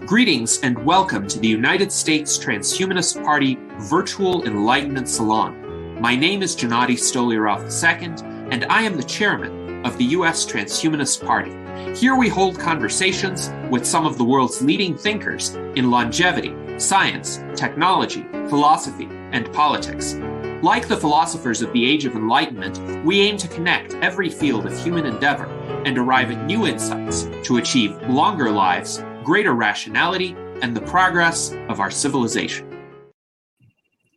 Greetings and welcome to the United States Transhumanist Party Virtual Enlightenment Salon. My name is Gennady Stoliarov II, and I am the chairman of the U.S. Transhumanist Party. Here we hold conversations with some of the world's leading thinkers in longevity, science, technology, philosophy, and politics. Like the philosophers of the Age of Enlightenment, we aim to connect every field of human endeavor and arrive at new insights to achieve longer lives, greater rationality, and the progress of our civilization.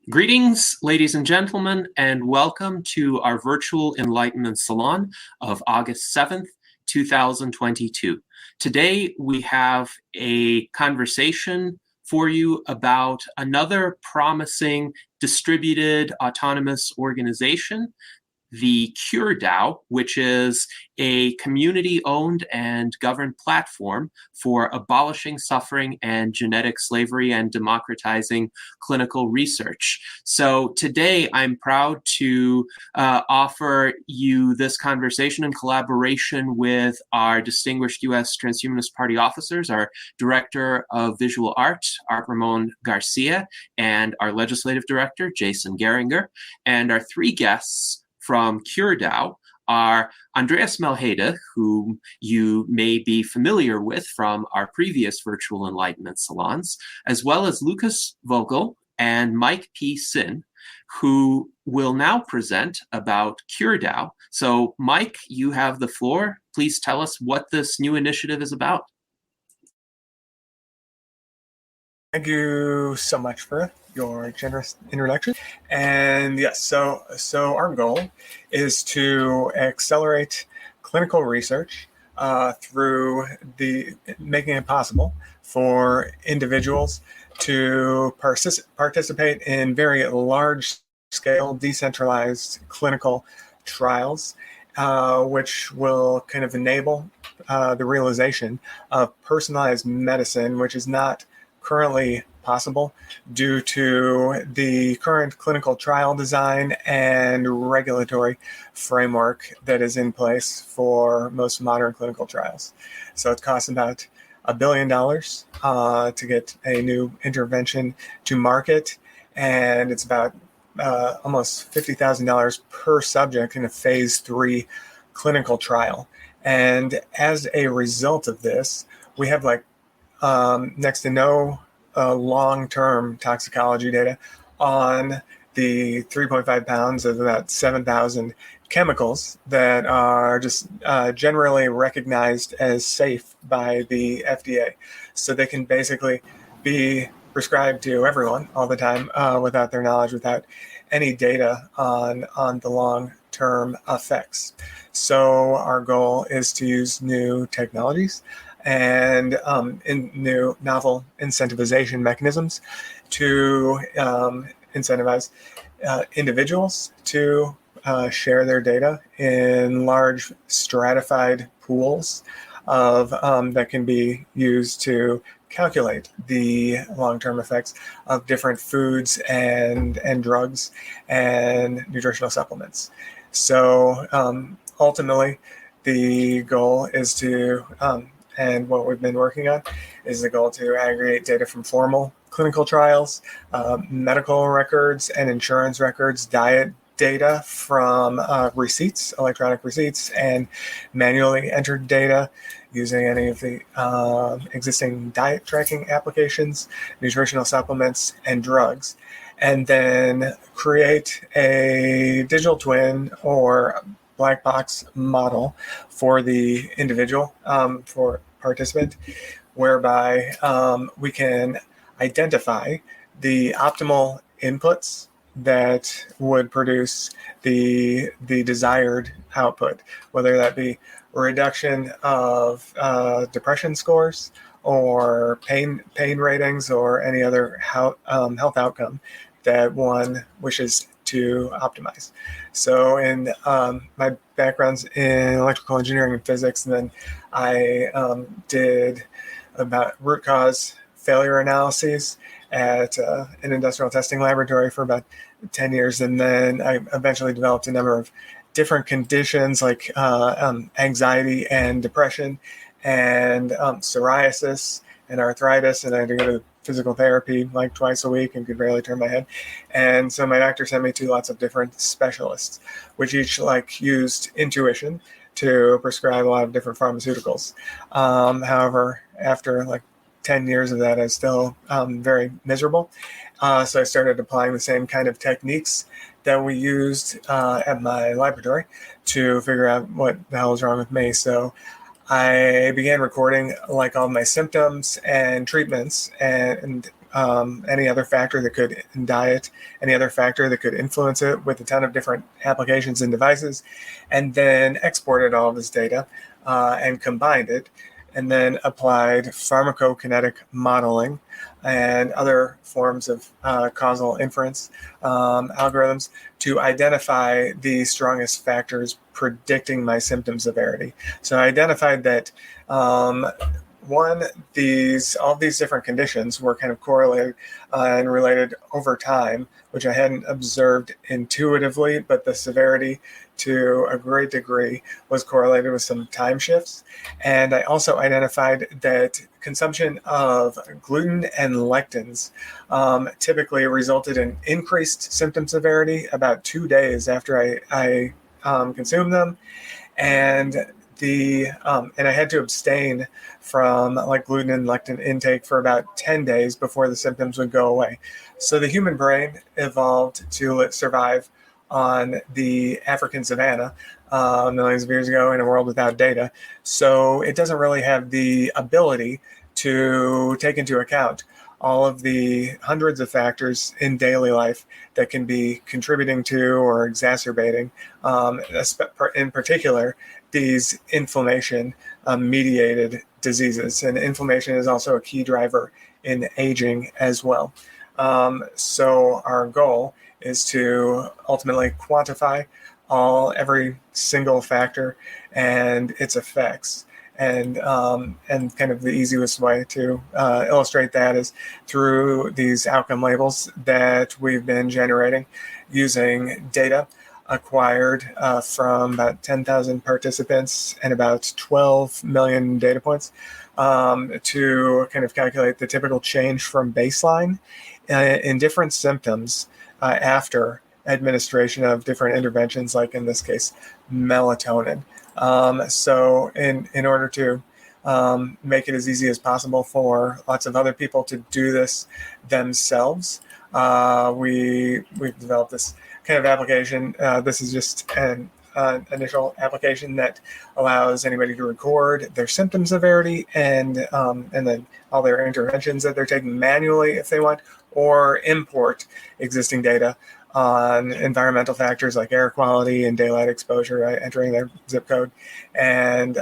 Greetings, ladies and gentlemen, and welcome to our virtual Enlightenment Salon of August 7th, 2022. Today, we have a conversation for you about another promising distributed autonomous organization, the CureDAO, which is a community-owned and governed platform for abolishing suffering and genetic slavery and democratizing clinical research. So today, I'm proud to offer you this conversation in collaboration with our distinguished U.S. Transhumanist Party officers, our Director of Visual Art, Art Ramon Garcia, and our Legislative Director, Jason Geringer, and our three guests from CureDAO are Andreas Melhede, whom you may be familiar with from our previous virtual Enlightenment salons, as well as Lukas Vogel and Mike P. Sinn, who will now present about CureDAO. So, Mike, you have the floor. Please tell us what this new initiative is about. Thank you so much for your generous introduction. And yes, so our goal is to accelerate clinical research through making it possible for individuals to participate in very large-scale, decentralized clinical trials, which will kind of enable the realization of personalized medicine, which is not currently possible due to the current clinical trial design and regulatory framework that is in place for most modern clinical trials. So it costs about $1 billion to get a new intervention to market, and it's about almost $50,000 per subject in a phase 3 clinical trial. And as a result of this, we have next to no long-term toxicology data on the 3.5 pounds of about 7,000 chemicals that are just generally recognized as safe by the FDA. So they can basically be prescribed to everyone all the time without their knowledge, without any data on the long-term effects. So our goal is to use new technologies and in new novel incentivization mechanisms to incentivize individuals to share their data in large stratified pools of that can be used to calculate the long-term effects of different foods and drugs and nutritional supplements. So ultimately, the goal is to and what we've been working on is the goal to aggregate data from formal clinical trials, medical records and insurance records, diet data from receipts, electronic receipts, and manually entered data using any of the existing diet tracking applications, nutritional supplements, and drugs. And then create a digital twin or black box model for the individual, for participant, whereby we can identify the optimal inputs that would produce the desired output, whether that be a reduction of depression scores or pain ratings or any other health outcome that one wishes to optimize. So in my background's in electrical engineering and physics, and then I did about root cause failure analyses at an industrial testing laboratory for about 10 years. And then I eventually developed a number of different conditions like anxiety and depression and psoriasis and arthritis, and I had to go to physical therapy like twice a week and could barely turn my head. And so my doctor sent me to lots of different specialists, which each like used intuition to prescribe a lot of different pharmaceuticals. However, after like 10 years of that, I was still very miserable. So I started applying the same kind of techniques that we used at my laboratory to figure out what the hell was wrong with me. So I began recording like all my symptoms and treatments and any other factor that could in diet, any other factor that could influence it with a ton of different applications and devices, and then exported all of this data and combined it, and then applied pharmacokinetic modeling and other forms of causal inference algorithms to identify the strongest factors predicting my symptom severity. So I identified that all these different conditions were kind of correlated and related over time, which I hadn't observed intuitively, but the severity to a great degree was correlated with some time shifts. And I also identified that consumption of gluten and lectins typically resulted in increased symptom severity about 2 days after I consumed them. And and I had to abstain from like gluten and lectin intake for about 10 days before the symptoms would go away. So the human brain evolved to survive on the African savanna millions of years ago in a world without data. So it doesn't really have the ability to take into account all of the hundreds of factors in daily life that can be contributing to or exacerbating, in particular, these inflammation-mediated diseases. And inflammation is also a key driver in aging as well. So our goal is to ultimately quantify every single factor and its effects. And kind of the easiest way to illustrate that is through these outcome labels that we've been generating using data acquired from about 10,000 participants and about 12 million data points to kind of calculate the typical change from baseline in different symptoms after administration of different interventions, like in this case, melatonin. So in order to make it as easy as possible for lots of other people to do this themselves, we've developed this kind of application. This is just an initial application that allows anybody to record their symptom severity and then all their interventions that they're taking manually if they want, or import existing data on environmental factors like air quality and daylight exposure, entering their zip code, and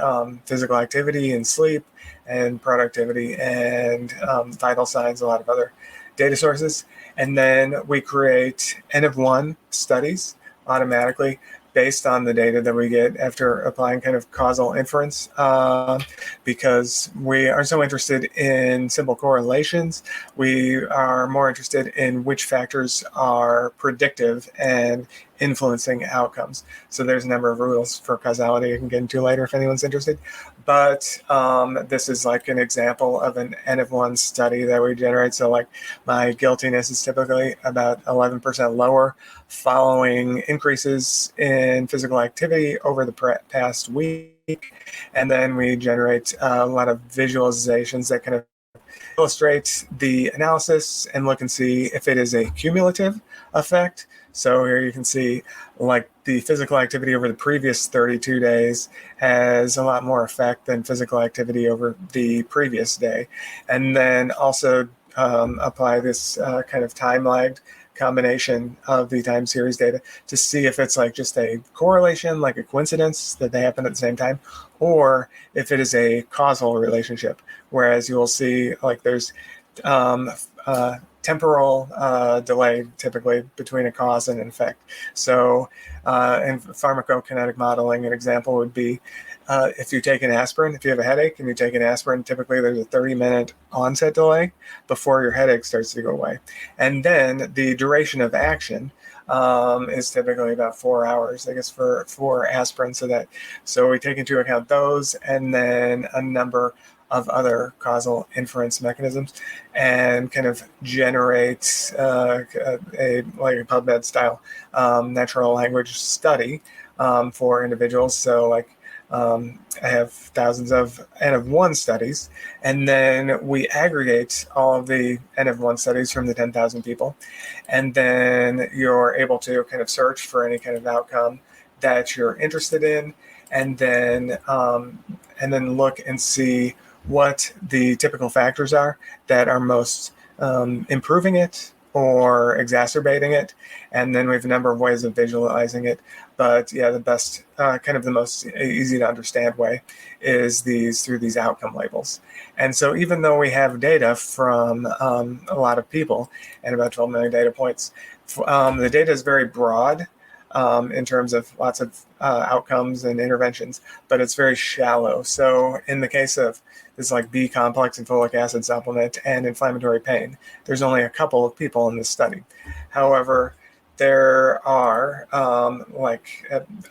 physical activity and sleep and productivity and vital signs, a lot of other data sources. And then we create N of 1 studies automatically based on the data that we get after applying kind of causal inference, because we aren't so interested in simple correlations. We are more interested in which factors are predictive and influencing outcomes. So there's a number of rules for causality I can get into later if anyone's interested. But this is like an example of an N of 1 study that we generate. So like my guiltiness is typically about 11% lower following increases in physical activity over the past week. And then we generate a lot of visualizations that kind of illustrate the analysis and look and see if it is a cumulative effect. So here you can see like the physical activity over the previous 32 days has a lot more effect than physical activity over the previous day. And then also apply this kind of time-lagged combination of the time series data to see if it's like just a correlation, like a coincidence that they happen at the same time, or if it is a causal relationship, whereas you will see like there's temporal delay typically between a cause and an effect. So in pharmacokinetic modeling, an example would be if you take an aspirin, if you have a headache and you take an aspirin, typically there's a 30-minute onset delay before your headache starts to go away. And then the duration of action is typically about 4 hours, I guess, for aspirin. So we take into account those, and then a number of other causal inference mechanisms, and kind of generate a PubMed style natural language study for individuals. So I have thousands of N of 1 studies, and then we aggregate all of the N of 1 studies from the 10,000 people, and then you're able to kind of search for any kind of outcome that you're interested in, and then look and see what the typical factors are that are most improving it or exacerbating it. And then we have a number of ways of visualizing it. But yeah, the best, kind of the most easy to understand way is through these outcome labels. And so even though we have data from a lot of people and about 12 million data points, the data is very broad in terms of lots of outcomes and interventions, but it's very shallow. So in the case of this B complex and folic acid supplement and inflammatory pain, there's only a couple of people in this study. However, there are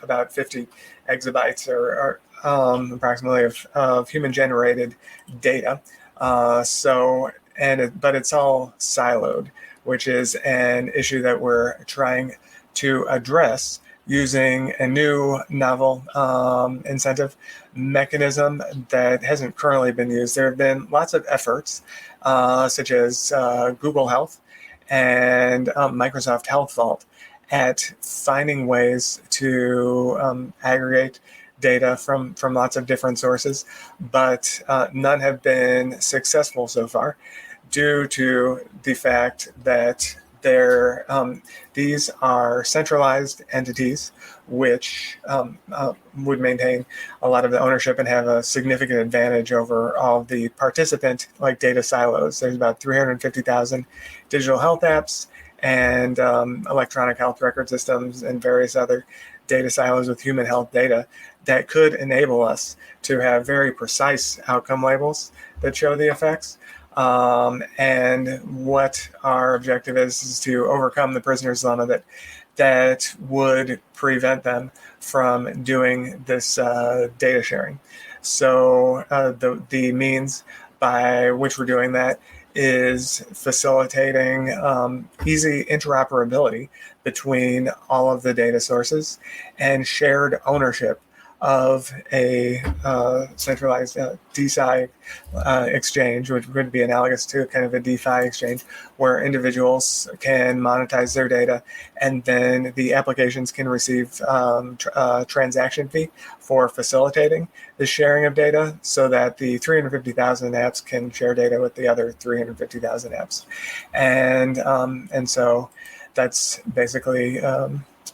about 50 exabytes or approximately of human-generated data. But it's all siloed, which is an issue that we're trying to address using a new novel incentive mechanism that hasn't currently been used. There have been lots of efforts, such as Google Health and Microsoft Health Vault, at finding ways to aggregate data from lots of different sources, but none have been successful so far due to the fact that these are centralized entities which would maintain a lot of the ownership and have a significant advantage over all the participant data silos. There's about 350,000 digital health apps and electronic health record systems and various other data silos with human health data that could enable us to have very precise outcome labels that show the effects. And what our objective is to overcome the prisoner's dilemma that would prevent them from doing this data sharing. So the means by which we're doing that is facilitating easy interoperability between all of the data sources and shared ownership of a centralized DeSci exchange, which would be analogous to kind of a DeFi exchange, where individuals can monetize their data, and then the applications can receive transaction fee for facilitating the sharing of data, so that the 350,000 apps can share data with the other 350,000 apps, and so that's basically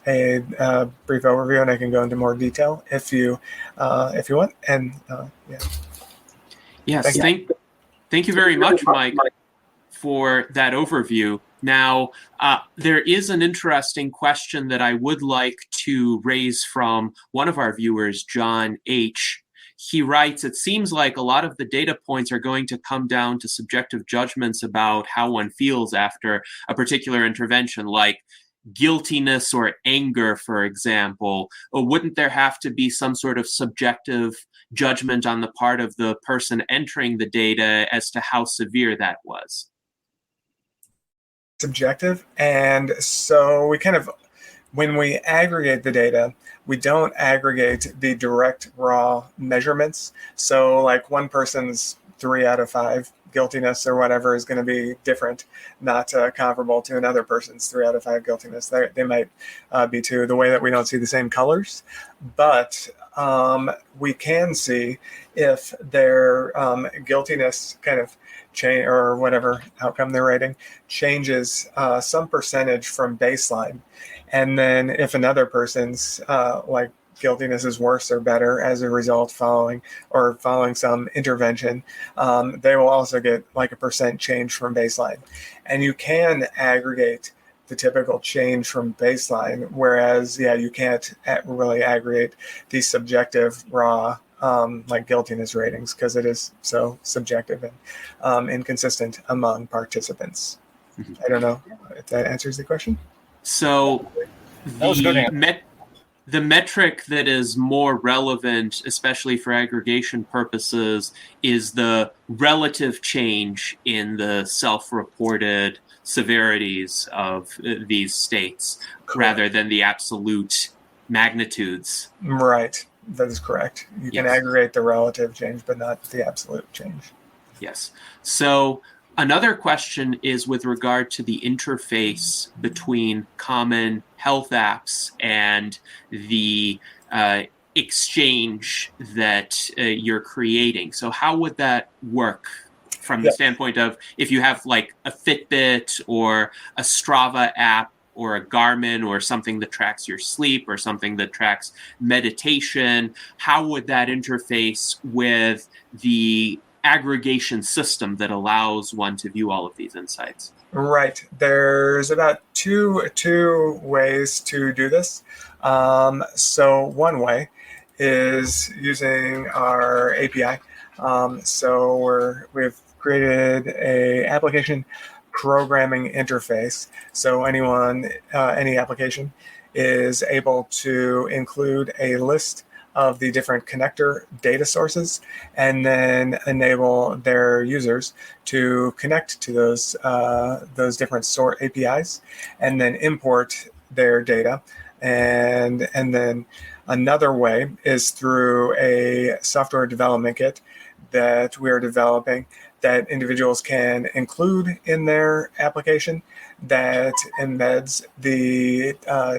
a brief overview, and I can go into more detail if you want. And yeah. Yes, thank you very much, Mike, for that overview. Now, there is an interesting question that I would like to raise from one of our viewers, John H. He writes, it seems like a lot of the data points are going to come down to subjective judgments about how one feels after a particular intervention, like guiltiness or anger, for example. Or wouldn't there have to be some sort of subjective judgment on the part of the person entering the data as to how severe that was? Subjective. And so we kind of, when we aggregate the data, we don't aggregate the direct raw measurements. So one person's 3 out of 5 guiltiness or whatever is going to be different, not comparable to another person's 3 out of 5 guiltiness. They might be too, the way that we don't see the same colors, but we can see if their guiltiness kind of change, or whatever outcome they're rating, changes some percentage from baseline. And then if another person's guiltiness is worse or better as a result following some intervention, they will also get a percent change from baseline. And you can aggregate the typical change from baseline, whereas you can't really aggregate the subjective raw guiltiness ratings, because it is so subjective and inconsistent among participants. I don't know if that answers the question. So that was a good answer. the metric that is more relevant, especially for aggregation purposes, is the relative change in the self-reported severities of these states, rather than the absolute magnitudes. Right. That is correct. You can aggregate the relative change, but not the absolute change. Yes. So another question is with regard to the interface between common health apps and the exchange that you're creating. So how would that work from the standpoint of if you have like a Fitbit or a Strava app or a Garmin or something that tracks your sleep or something that tracks meditation, how would that interface with the aggregation system that allows one to view all of these insights? Right. There's about two ways to do this. So one way is using our API. So we've created a application programming interface. So any application is able to include a list of the different connector data sources and then enable their users to connect to those different sort APIs and then import their data. And then another way is through a software development kit that we're developing that individuals can include in their application that embeds the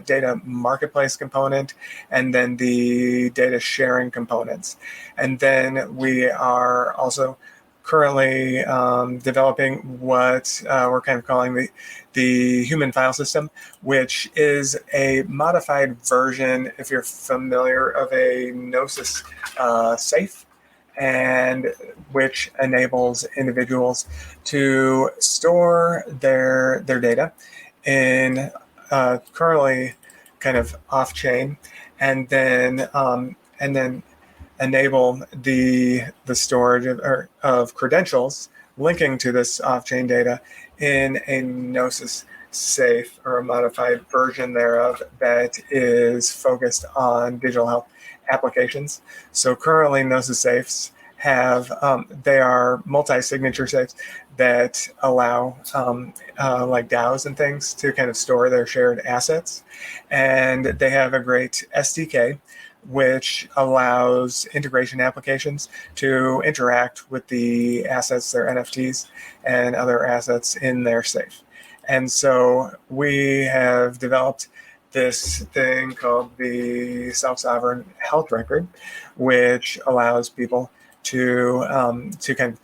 data marketplace component and then the data sharing components. And then we are also currently developing what we're kind of calling the human file system, which is a modified version, if you're familiar, of a Gnosis safe, and which enables individuals to store their data in currently kind of off-chain, and then enable the storage of credentials linking to this off-chain data in a Gnosis safe or a modified version thereof that is focused on digital health applications. So currently Gnosis safes have, they are multi-signature safes that allow like DAOs and things to kind of store their shared assets. And they have a great SDK which allows integration applications to interact with the assets, their NFTs and other assets in their safe. And so we have developed this thing called the self-sovereign health record, which allows people to kind of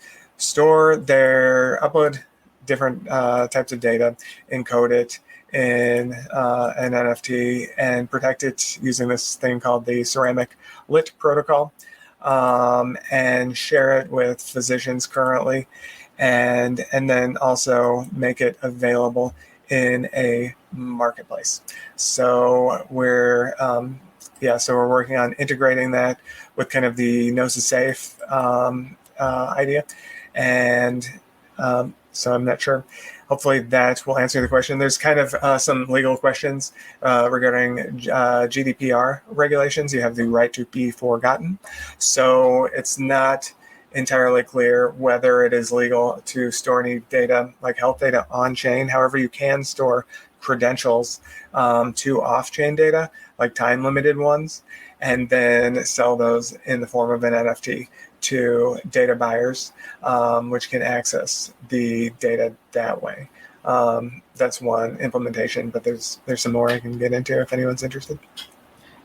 upload different types of data, encode it in an NFT, and protect it using this thing called the ceramic lit protocol, and share it with physicians currently, and then also make it available in a marketplace. So we're working on integrating that with kind of the Gnosis Safe idea, and so I'm not sure. Hopefully that will answer the question. There's kind of some legal questions regarding GDPR regulations. You have the right to be forgotten, so it's not entirely clear whether it is legal to store any data, like health data, on chain. However, you can store credentials to off-chain data, like time-limited ones, and then sell those in the form of an NFT to data buyers, which can access the data that way. That's one implementation, but there's some more I can get into if anyone's interested.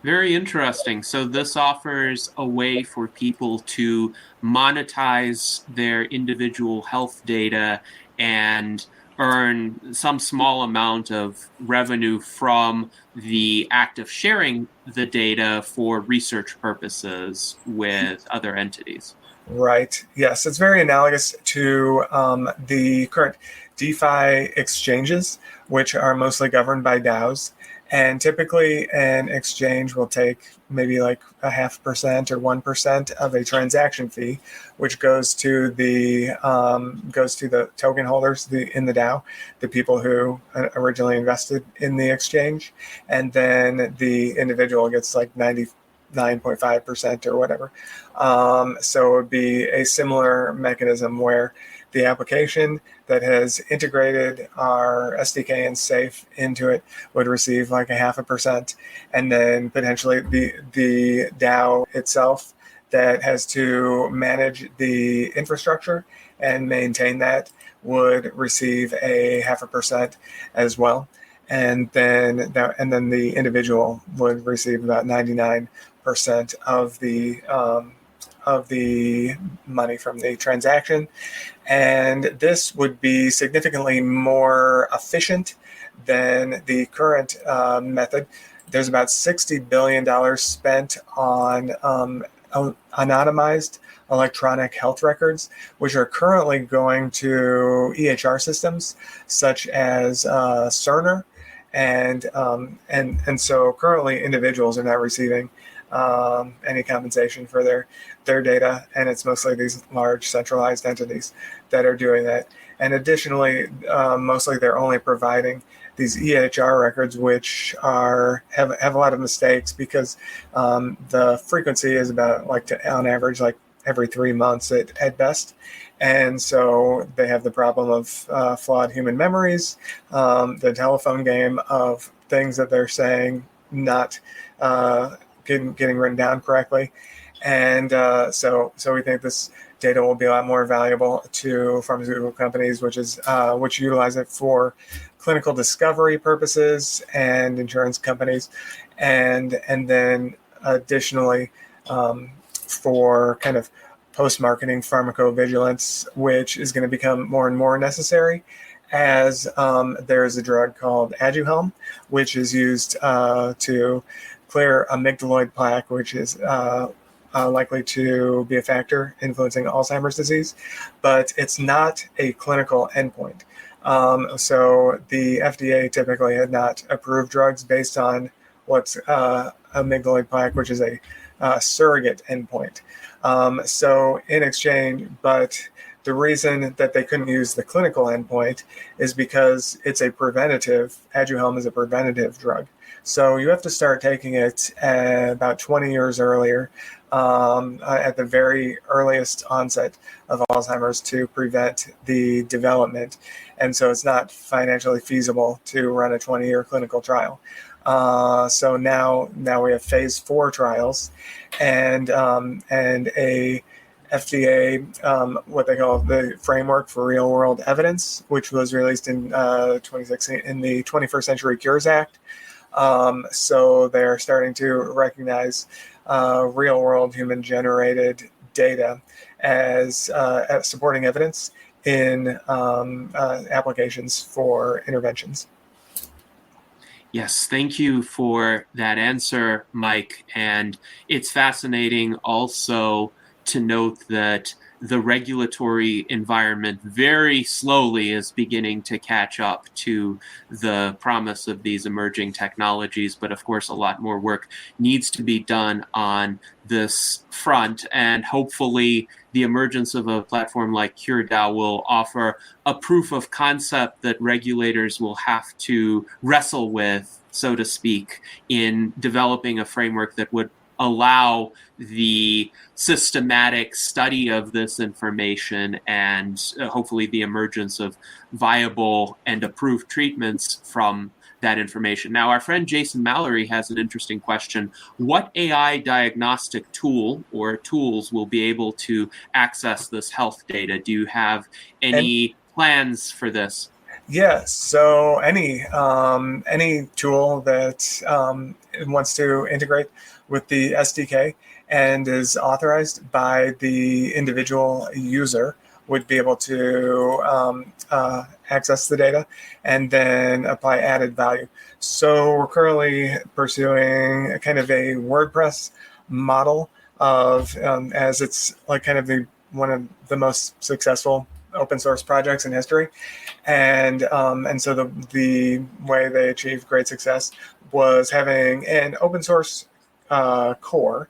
Very interesting. So this offers a way for people to monetize their individual health data and earn some small amount of revenue from the act of sharing the data for research purposes with other entities. Right. Yes, it's very analogous to the current DeFi exchanges, which are mostly governed by DAOs. And typically an exchange will take maybe like 0.5% or 1% of a transaction fee, which goes to the token holders in the DAO, the people who originally invested in the exchange, and then the individual gets like 99.5% or whatever. So it would be a similar mechanism where the application that has integrated our SDK and Safe into it would receive like 0.5%, and then potentially the DAO itself that has to manage the infrastructure and maintain that would receive a 0.5% as well, and then the individual would receive about 99% of the money from the transaction. And this would be significantly more efficient than the current method. There's about $60 billion spent on anonymized electronic health records, which are currently going to EHR systems such as Cerner. And so currently individuals are not receiving any compensation for their data, and it's mostly these large centralized entities that are doing that. And additionally, mostly they're only providing these EHR records, which have a lot of mistakes because the frequency is about on average like every 3 months at best. And so they have the problem of flawed human memories, the telephone game of things that they're saying not getting written down correctly. And so we think this data will be a lot more valuable to pharmaceutical companies, which utilize it for clinical discovery purposes, and insurance companies, and then additionally for kind of post-marketing pharmacovigilance, which is going to become more and more necessary as there's a drug called Aduhelm, which is used to clear amygdaloid plaque, which is likely to be a factor influencing Alzheimer's disease, but it's not a clinical endpoint. So the FDA typically had not approved drugs based on what's amygdaloid plaque, which is a surrogate endpoint. So in exchange, but the reason that they couldn't use the clinical endpoint is because it's a preventative. Aduhelm is a preventative drug. So you have to start taking it about 20 years earlier, at the very earliest onset of Alzheimer's, to prevent the development. And so it's not financially feasible to run a 20-year clinical trial. So now we have phase 4 trials and a FDA, what they call the Framework for Real World Evidence, which was released in 2016 in the 21st Century Cures Act. So they're starting to recognize real world human generated data as supporting evidence in applications for interventions. Yes, thank you for that answer, Mike. And it's fascinating also to note that the regulatory environment very slowly is beginning to catch up to the promise of these emerging technologies. But of course, a lot more work needs to be done on this front. And hopefully, the emergence of a platform like CureDAO will offer a proof of concept that regulators will have to wrestle with, so to speak, in developing a framework that would allow the systematic study of this information and hopefully the emergence of viable and approved treatments from that information. Now, our friend Jason Mallory has an interesting question. What AI diagnostic tool or tools will be able to access this health data? Do you have any plans for this? Yeah, so any tool that wants to integrate with the SDK and is authorized by the individual user would be able to access the data and then apply added value. So we're currently pursuing a kind of a WordPress model of as it's like kind of one of the most successful open source projects in history, and so the way they achieve great success was having an open source core,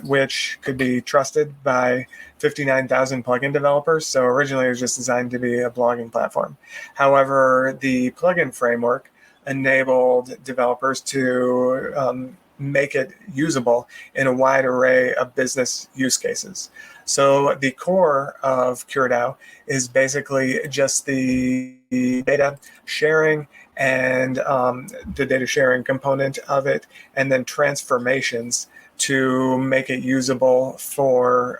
which could be trusted by 59,000 plugin developers. So originally it was just designed to be a blogging platform. However, the plugin framework enabled developers to make it usable in a wide array of business use cases. So the core of CureDAO is basically just the data sharing and the data sharing component of it, and then transformations to make it usable for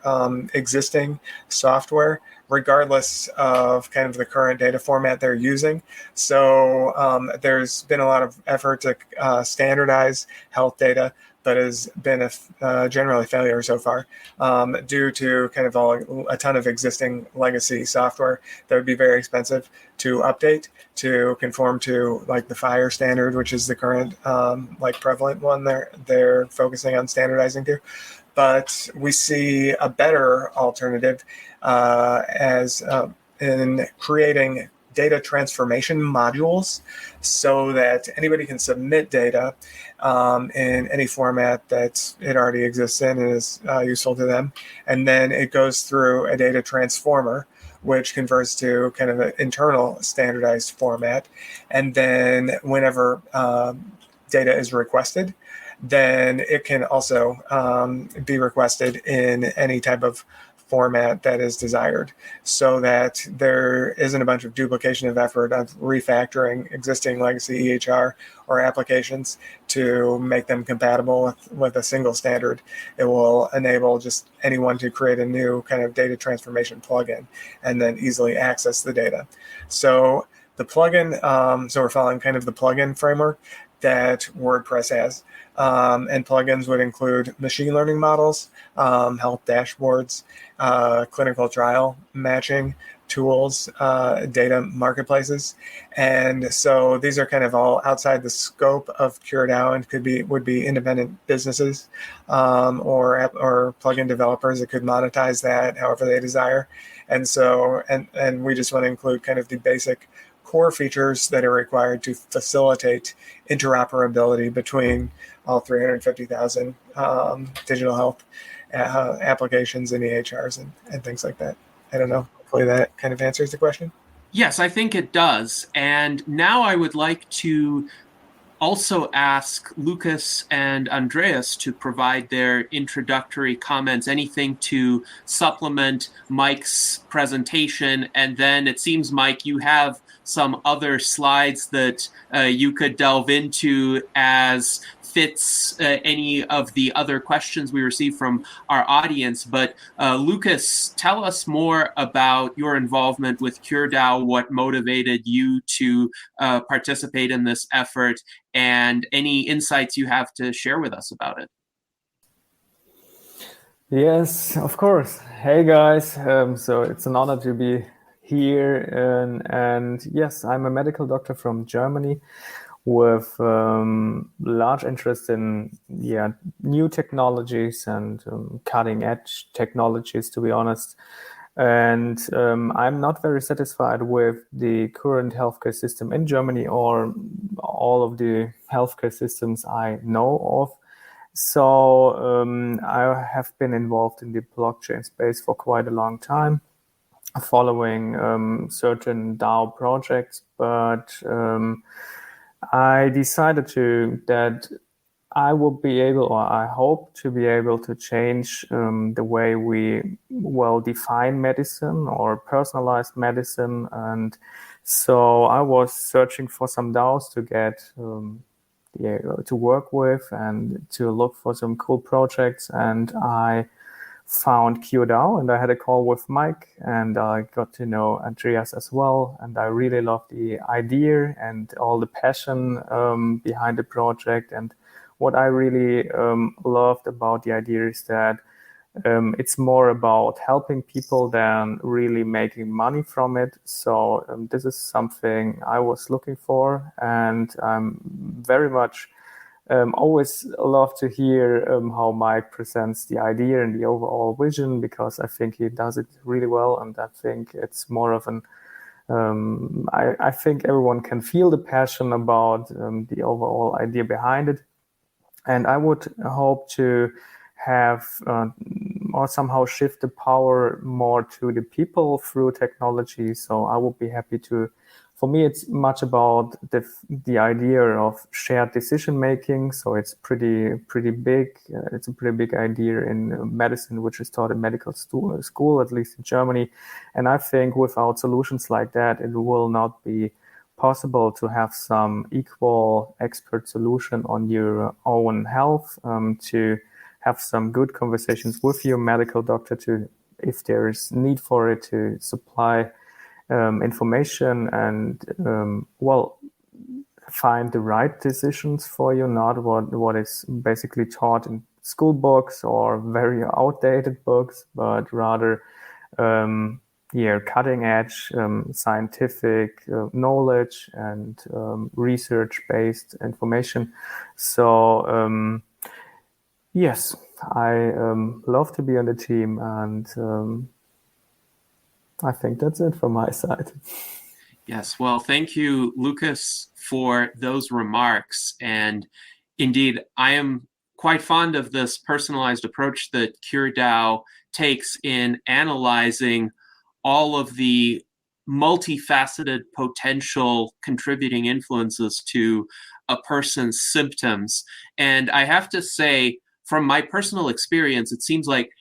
existing software, regardless of kind of the current data format they're using. So there's been a lot of effort to standardize health data, but has been a generally failure so far due to kind of a ton of existing legacy software that would be very expensive to update to conform to like the FHIR standard, which is the current like prevalent one they're focusing on standardizing to. But we see a better alternative as in creating data transformation modules so that anybody can submit data in any format that it already exists in and is useful to them. And then it goes through a data transformer, which converts to kind of an internal standardized format. And then whenever data is requested, then it can also be requested in any type of format that is desired, so that there isn't a bunch of duplication of effort of refactoring existing legacy EHR or applications to make them compatible with a single standard. It will enable just anyone to create a new kind of data transformation plugin and then easily access the data. So the plugin, so we're following kind of the plugin framework that WordPress has. And plugins would include machine learning models, health dashboards, clinical trial matching tools, data marketplaces. And so these are kind of all outside the scope of CureDAO and would be independent businesses or plugin developers that could monetize that however they desire. And so, and we just want to include kind of the basic core features that are required to facilitate interoperability between all 350,000 digital health applications and EHRs and things like that. I don't know. Hopefully that kind of answers the question. Yes, I think it does. And now I would like to also ask Lukas and Andreas to provide their introductory comments, anything to supplement Mike's presentation. And then it seems, Mike, you have some other slides that you could delve into as fits any of the other questions we received from our audience. But Lukas, tell us more about your involvement with CureDAO, what motivated you to participate in this effort, and any insights you have to share with us about it. Yes, of course. Hey guys, so it's an honor to be here, and yes, I'm a medical doctor from Germany with large interest in new technologies and cutting edge technologies, to be honest. And I'm not very satisfied with the current healthcare system in Germany or all of the healthcare systems I know of. So I have been involved in the blockchain space for quite a long time, following certain DAO projects, but I decided that I will be able, or I hope to be able to change the way we define medicine or personalized medicine. And so I was searching for some DAOs to get to work with and to look for some cool projects. And I found CureDAO, and I had a call with Mike, and I got to know Andreas as well. And I really loved the idea and all the passion behind the project. And what I really loved about the idea is that it's more about helping people than really making money from it. So this is something I was looking for, and I'm very much always love to hear how Mike presents the idea and the overall vision, because I think he does it really well, and I think it's more of an I think everyone can feel the passion about the overall idea behind it. And I would hope to have or somehow shift the power more to the people through technology. So I would be happy to, for me, it's much about the idea of shared decision making. So it's pretty big. It's a pretty big idea in medicine, which is taught in medical school, at least in Germany. And I think without solutions like that, it will not be possible to have some equal expert solution on your own health, to have some good conversations with your medical doctor to, if there is need for it, to supply information and find the right decisions for you, not what is basically taught in school books or very outdated books, but rather cutting edge scientific knowledge and research-based information. So yes, I love to be on the team, and I think that's it from my side. Yes, well, thank you, Lukas, for those remarks. And indeed, I am quite fond of this personalized approach that CureDAO takes in analyzing all of the multifaceted potential contributing influences to a person's symptoms. And I have to say, from my personal experience, it seems like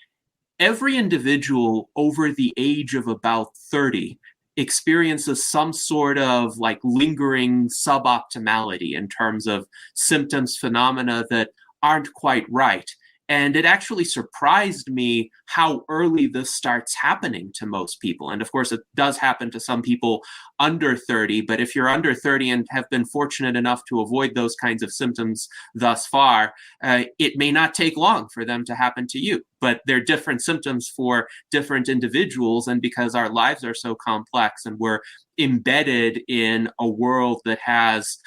every individual over the age of about 30 experiences some sort of like lingering suboptimality in terms of symptoms, phenomena that aren't quite right. And it actually surprised me how early this starts happening to most people. And of course, it does happen to some people under 30. But if you're under 30 and have been fortunate enough to avoid those kinds of symptoms thus far, it may not take long for them to happen to you. But they're different symptoms for different individuals. And because our lives are so complex and we're embedded in a world that has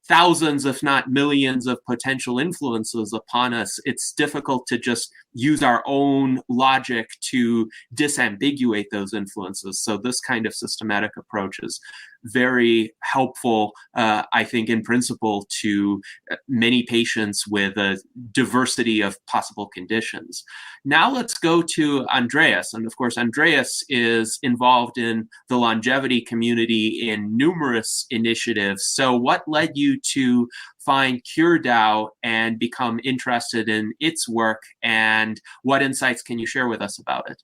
thousands, if not millions, of potential influences upon us, it's difficult to just use our own logic to disambiguate those influences. So this kind of systematic approach is very helpful, I think, in principle, to many patients with a diversity of possible conditions. Now let's go to Andreas. And of course, Andreas is involved in the longevity community in numerous initiatives. So what led you to find CureDAO and become interested in its work, and what insights can you share with us about it?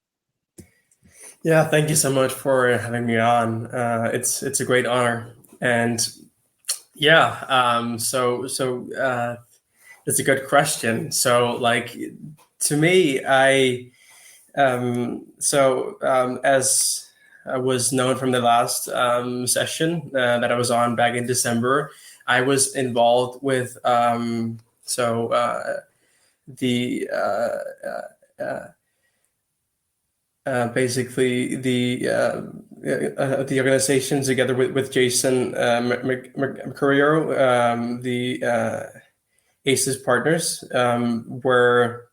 Yeah, thank you so much for having me on. It's a great honor, and so it's a good question. So, like, to me, as I was known from the last session that I was on back in December, I was involved with basically the organization together with Jason Mercurio, the ACES partners, where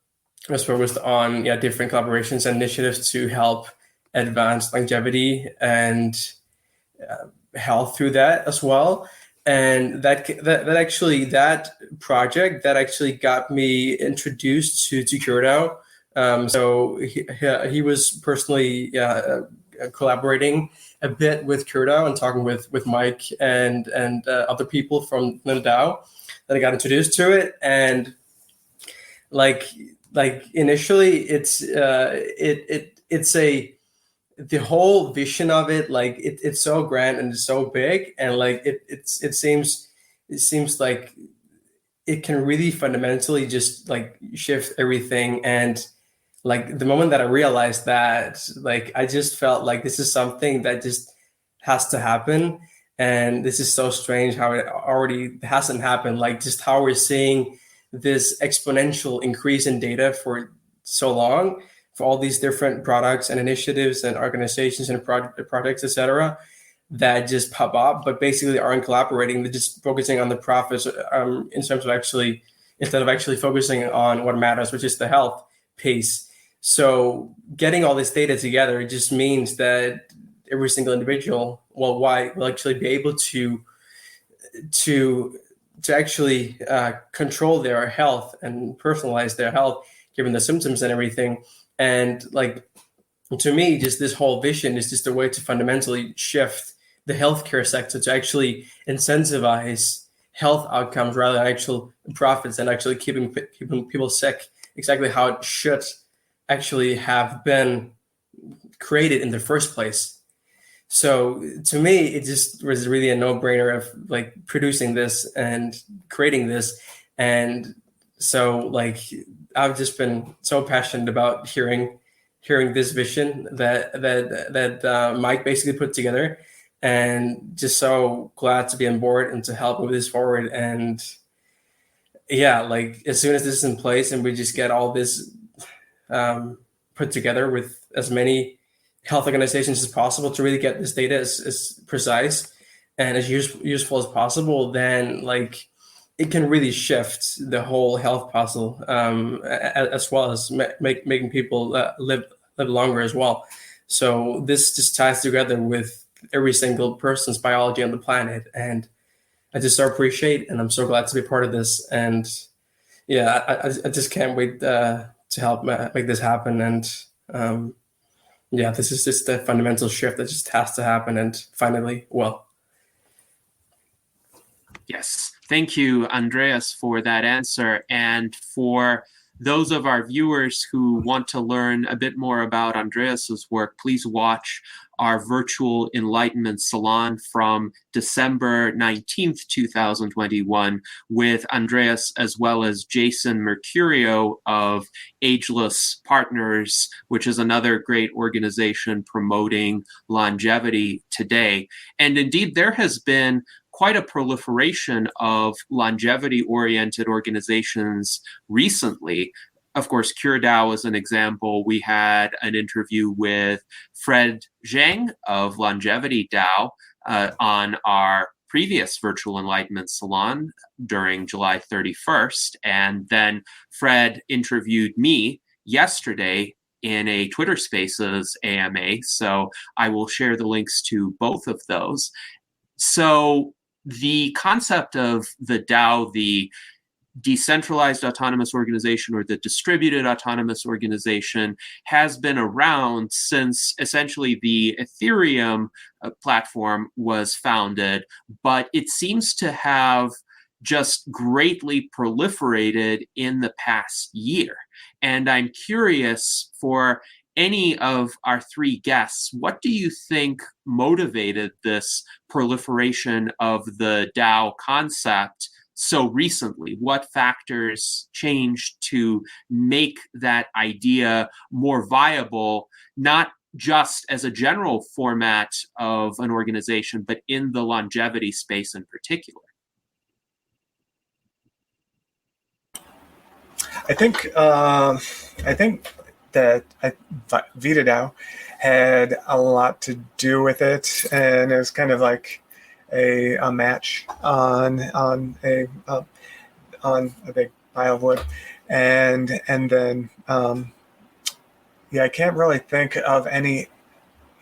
I was focused on different collaborations and initiatives to help advance longevity and health through that as well. And that project actually got me introduced to CureDAO. So he was personally collaborating a bit with CureDAO and talking with Mike and other people from the DAO that I got introduced to it. And like initially, it's the whole vision of it, like it's so grand and it's so big, and like it seems like it can really fundamentally just like shift everything. And like the moment that I realized that, like I just felt like this is something that just has to happen. And this is so strange how it already hasn't happened. Like just how we're seeing this exponential increase in data for so long, for all these different products and initiatives and organizations and projects, etc., that just pop up, but basically aren't collaborating. They're just focusing on the profits in terms of actually, instead of actually focusing on what matters, which is the health piece. So getting all this data together, it just means that every single individual worldwide will actually be able to actually control their health and personalize their health given the symptoms and everything. And like, to me, just this whole vision is just a way to fundamentally shift the healthcare sector to actually incentivize health outcomes rather than actual profits, and actually keeping people sick exactly how it should actually have been created in the first place. So to me, it just was really a no-brainer of like producing this and creating this. And so like, I've just been so passionate about hearing this vision that Mike basically put together, and just so glad to be on board and to help move this forward. And yeah, like as soon as this is in place and we just get all this put together with as many health organizations as possible to really get this data as precise and as useful as possible, then like it can really shift the whole health puzzle, as well as making people live longer as well. So this just ties together with every single person's biology on the planet, and I just so appreciate, and I'm so glad to be part of this. And yeah, I just can't wait to help make this happen. And yeah, this is just a fundamental shift that just has to happen, and finally, well. Yes. Thank you, Andreas, for that answer. And for those of our viewers who want to learn a bit more about Andreas's work, please watch our virtual enlightenment salon from December 19th, 2021, with Andreas as well as Jason Mercurio of Ageless Partners, which is another great organization promoting longevity today. And indeed, there has been quite a proliferation of longevity-oriented organizations recently. Of course, CureDAO is an example. We had an interview with Fred Zhang of Longevity DAO on our previous Virtual Enlightenment Salon during July 31st. And then Fred interviewed me yesterday in a Twitter Spaces AMA. So I will share the links to both of those. So the concept of the DAO, the decentralized autonomous organization or the distributed autonomous organization, has been around since essentially the Ethereum platform was founded, but it seems to have just greatly proliferated in the past year. And I'm curious, for any of our three guests, what do you think motivated this proliferation of the DAO concept so recently? What factors changed to make that idea more viable, not just as a general format of an organization, but in the longevity space in particular? I think that VitaDAO had a lot to do with it, and it was kind of like a match on a big pile of wood, and then I can't really think of any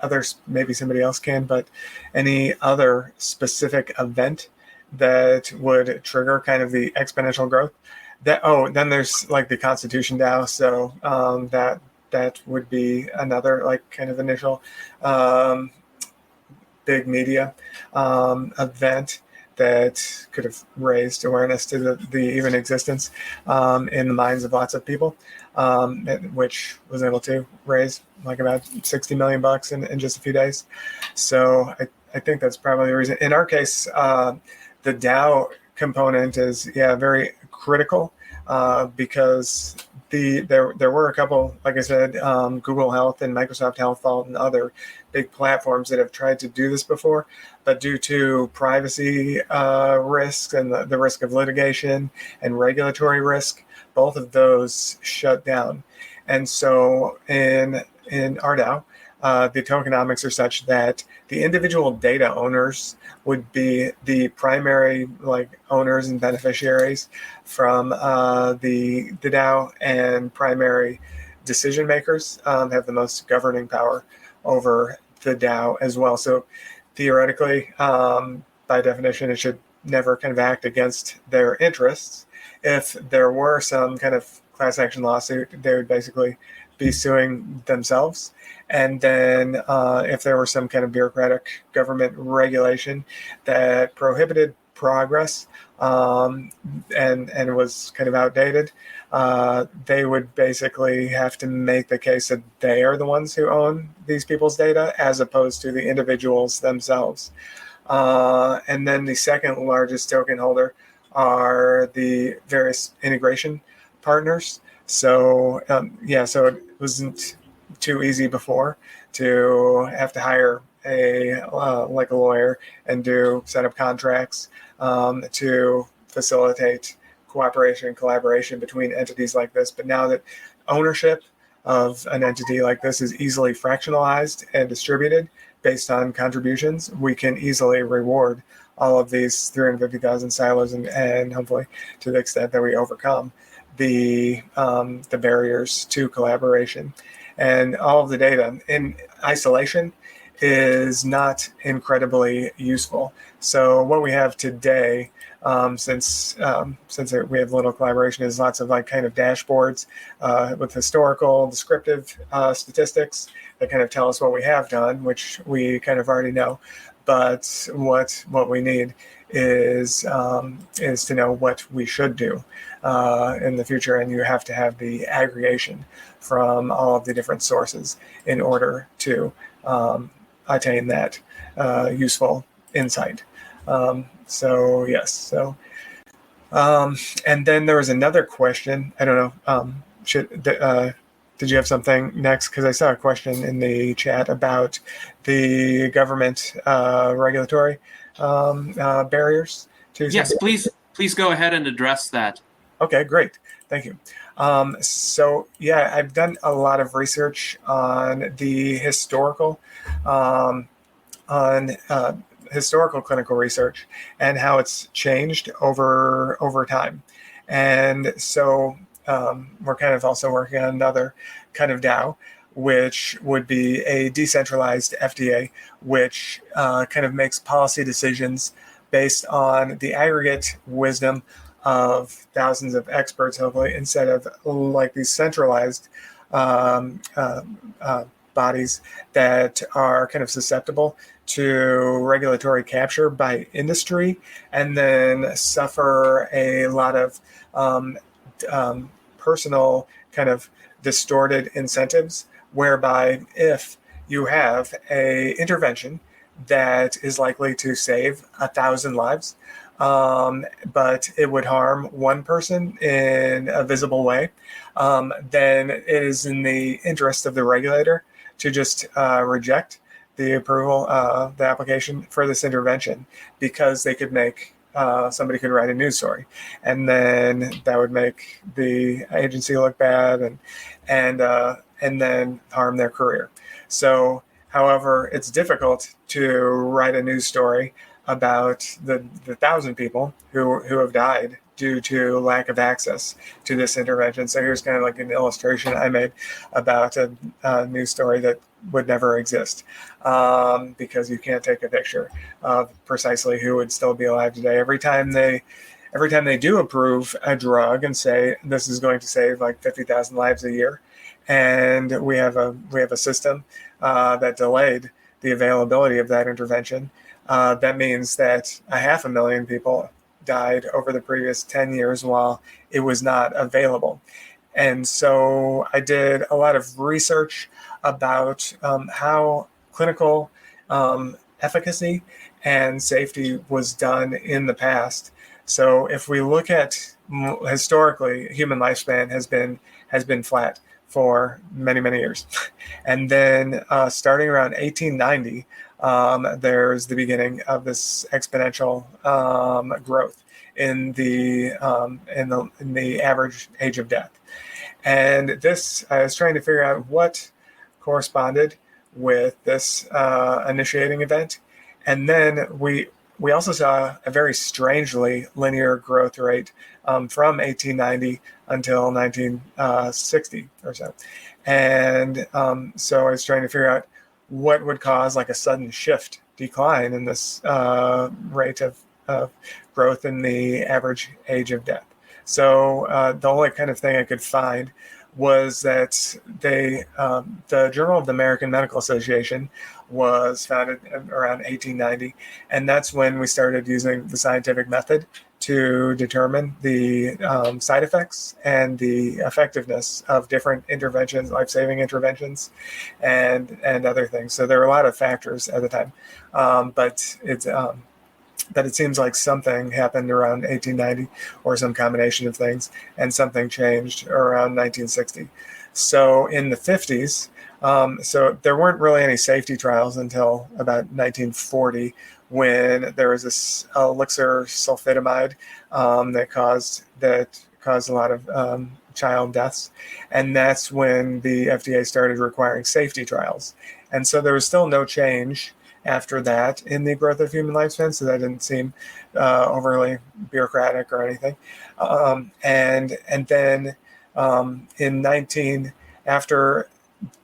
others. Maybe somebody else can, but any other specific event that would trigger kind of the exponential growth. Then there's like the Constitution DAO, so that would be another like kind of initial big media event that could have raised awareness to the even existence in the minds of lots of people, which was able to raise like about $60 million in just a few days. So I think that's probably the reason. In our case, the DAO component is very critical because there were a couple, like I said, Google Health and Microsoft Health and other big platforms that have tried to do this before, but due to privacy risks and the risk of litigation and regulatory risk, both of those shut down. And so in our DAO, the tokenomics are such that the individual data owners would be the primary owners and beneficiaries from the DAO, and primary decision makers have the most governing power over the DAO as well. So theoretically, by definition, it should never kind of act against their interests. If there were some kind of class action lawsuit, they would basically be suing themselves. And then if there were some kind of bureaucratic government regulation that prohibited progress and was kind of outdated, they would basically have to make the case that they are the ones who own these people's data as opposed to the individuals themselves. And then the second largest token holder are the various integration partners. So so it wasn't too easy before to have to hire a lawyer and set up contracts to facilitate cooperation and collaboration between entities like this. But now that ownership of an entity like this is easily fractionalized and distributed based on contributions, we can easily reward all of these 350,000 silos and hopefully, to the extent that we overcome the barriers to collaboration. And all of the data in isolation is not incredibly useful. So what we have today, since we have little collaboration, is lots of kind of dashboards with historical, descriptive statistics that kind of tell us what we have done, which we kind of already know. But what we need is to know what we should do in the future, and you have to have the aggregation from all of the different sources in order to attain that useful insight. Yes. And then there was another question. I don't know. Did you have something next? Because I saw a question in the chat about the government regulatory barriers to. Yes, please go ahead and address that. Okay, great. Thank you. I've done a lot of research on the historical clinical research and how it's changed over time. And so we're kind of also working on another kind of DAO, which would be a decentralized FDA, which kind of makes policy decisions based on the aggregate wisdom of thousands of experts, hopefully, instead of like these centralized bodies that are kind of susceptible to regulatory capture by industry and then suffer a lot of personal kind of distorted incentives, whereby if you have a intervention that is likely to save 1,000 lives, but it would harm one person in a visible way, then it is in the interest of the regulator to just reject the approval of the application for this intervention, because they could make somebody could write a news story, and then that would make the agency look bad and then harm their career. So, however, it's difficult to write a news story about the 1,000 people who have died due to lack of access to this intervention. So here's kind of like an illustration I made about a news story that would never exist, because you can't take a picture of precisely who would still be alive today. Every time they do approve a drug and say this is going to save like 50,000 lives a year, and we have a system that delayed the availability of that intervention, that means that 500,000 people died over the previous 10 years while it was not available. And so I did a lot of research about how clinical efficacy and safety was done in the past. So if we look at historically, human lifespan has been flat for many, many years. And then starting around 1890, there's the beginning of this exponential growth in the average age of death. And this, I was trying to figure out what corresponded with this initiating event. And then we also saw a very strangely linear growth rate from 1890 until 1960 or so. And so I was trying to figure out what would cause like a sudden decline in this rate of growth in the average age of death. So the only kind of thing I could find was that the Journal of the American Medical Association was founded around 1890, and that's when we started using the scientific method to determine the side effects and the effectiveness of different interventions, life-saving interventions, and other things. So there were a lot of factors at the time, but it seems like something happened around 1890 or some combination of things, and something changed around 1960. So in the 50s, so there weren't really any safety trials until about 1940, when there was this elixir sulfitamide that caused a lot of child deaths, and that's when the FDA started requiring safety trials. And so there was still no change after that in the growth of human lifespan, so that didn't seem overly bureaucratic or anything. And then after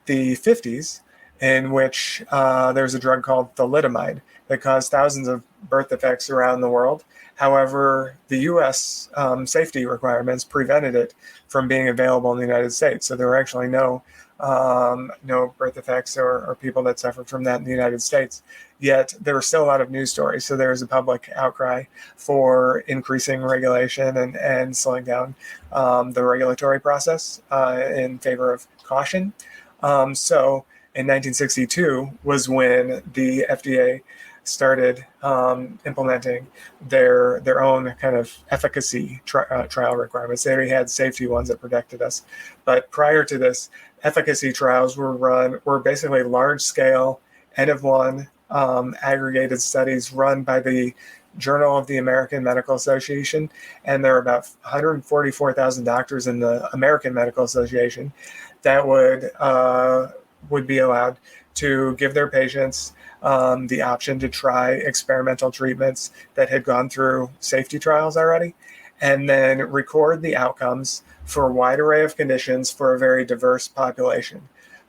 the 50s, in which there's a drug called thalidomide that caused thousands of birth defects around the world. However, the U.S. Safety requirements prevented it from being available in the United States. So there were actually no birth defects or people that suffered from that in the United States. Yet there were still a lot of news stories. So there was a public outcry for increasing regulation and slowing down the regulatory process in favor of caution. So in 1962 was when the FDA started implementing their own kind of efficacy trial requirements. They already had safety ones that protected us, but prior to this, efficacy trials were basically large-scale N of 1 aggregated studies run by the Journal of the American Medical Association, and there are about 144,000 doctors in the American Medical Association that would be allowed to give their patients the option to try experimental treatments that had gone through safety trials already, and then record the outcomes for a wide array of conditions for a very diverse population.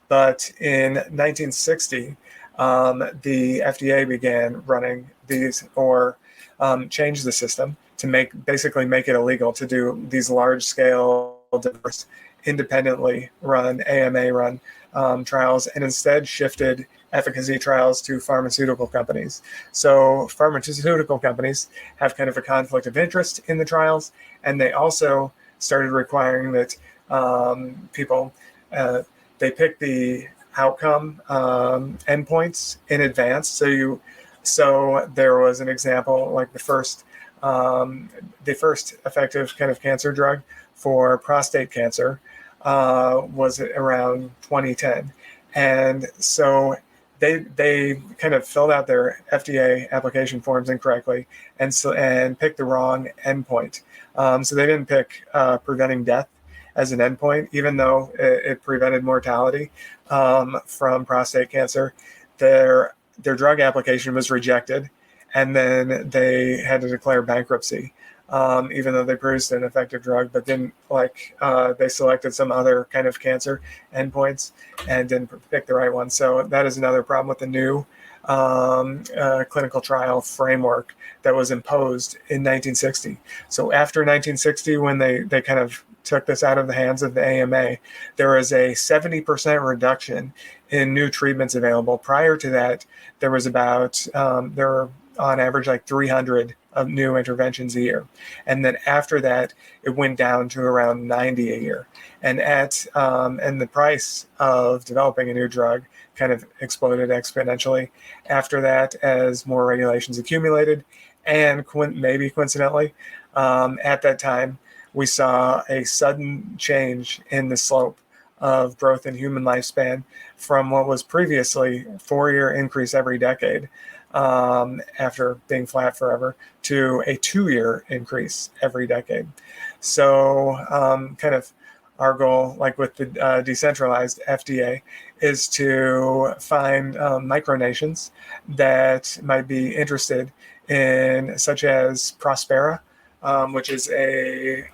But in 1960, the FDA began running these, or changed the system to basically make it illegal to do these large-scale, diverse, independently run, AMA-run trials, and instead shifted efficacy trials to pharmaceutical companies. So pharmaceutical companies have kind of a conflict of interest in the trials, and they also started requiring that people, they pick the outcome endpoints in advance. So there was an example, like the first effective kind of cancer drug for prostate cancer was around 2010. And so they kind of filled out their FDA application forms incorrectly and picked the wrong endpoint. So they didn't pick preventing death as an endpoint, even though it prevented mortality from prostate cancer. Their drug application was rejected, and then they had to declare bankruptcy, even though they produced an effective drug, but didn't they selected some other kind of cancer endpoints and didn't pick the right one. So that is another problem with the new clinical trial framework that was imposed in 1960. So after 1960, when they kind of took this out of the hands of the AMA, there was a 70% reduction in new treatments available. Prior to that, there was there were on average like 300 of new interventions a year. And then after that, it went down to around 90 a year. And and the price of developing a new drug kind of exploded exponentially after that as more regulations accumulated. And maybe coincidentally, at that time, we saw a sudden change in the slope of growth in human lifespan from what was previously 4-year increase every decade after being flat forever to a 2-year increase every decade. So kind of our goal, like with the decentralized FDA, is to find micronations that might be interested in, such as Prospera, which is a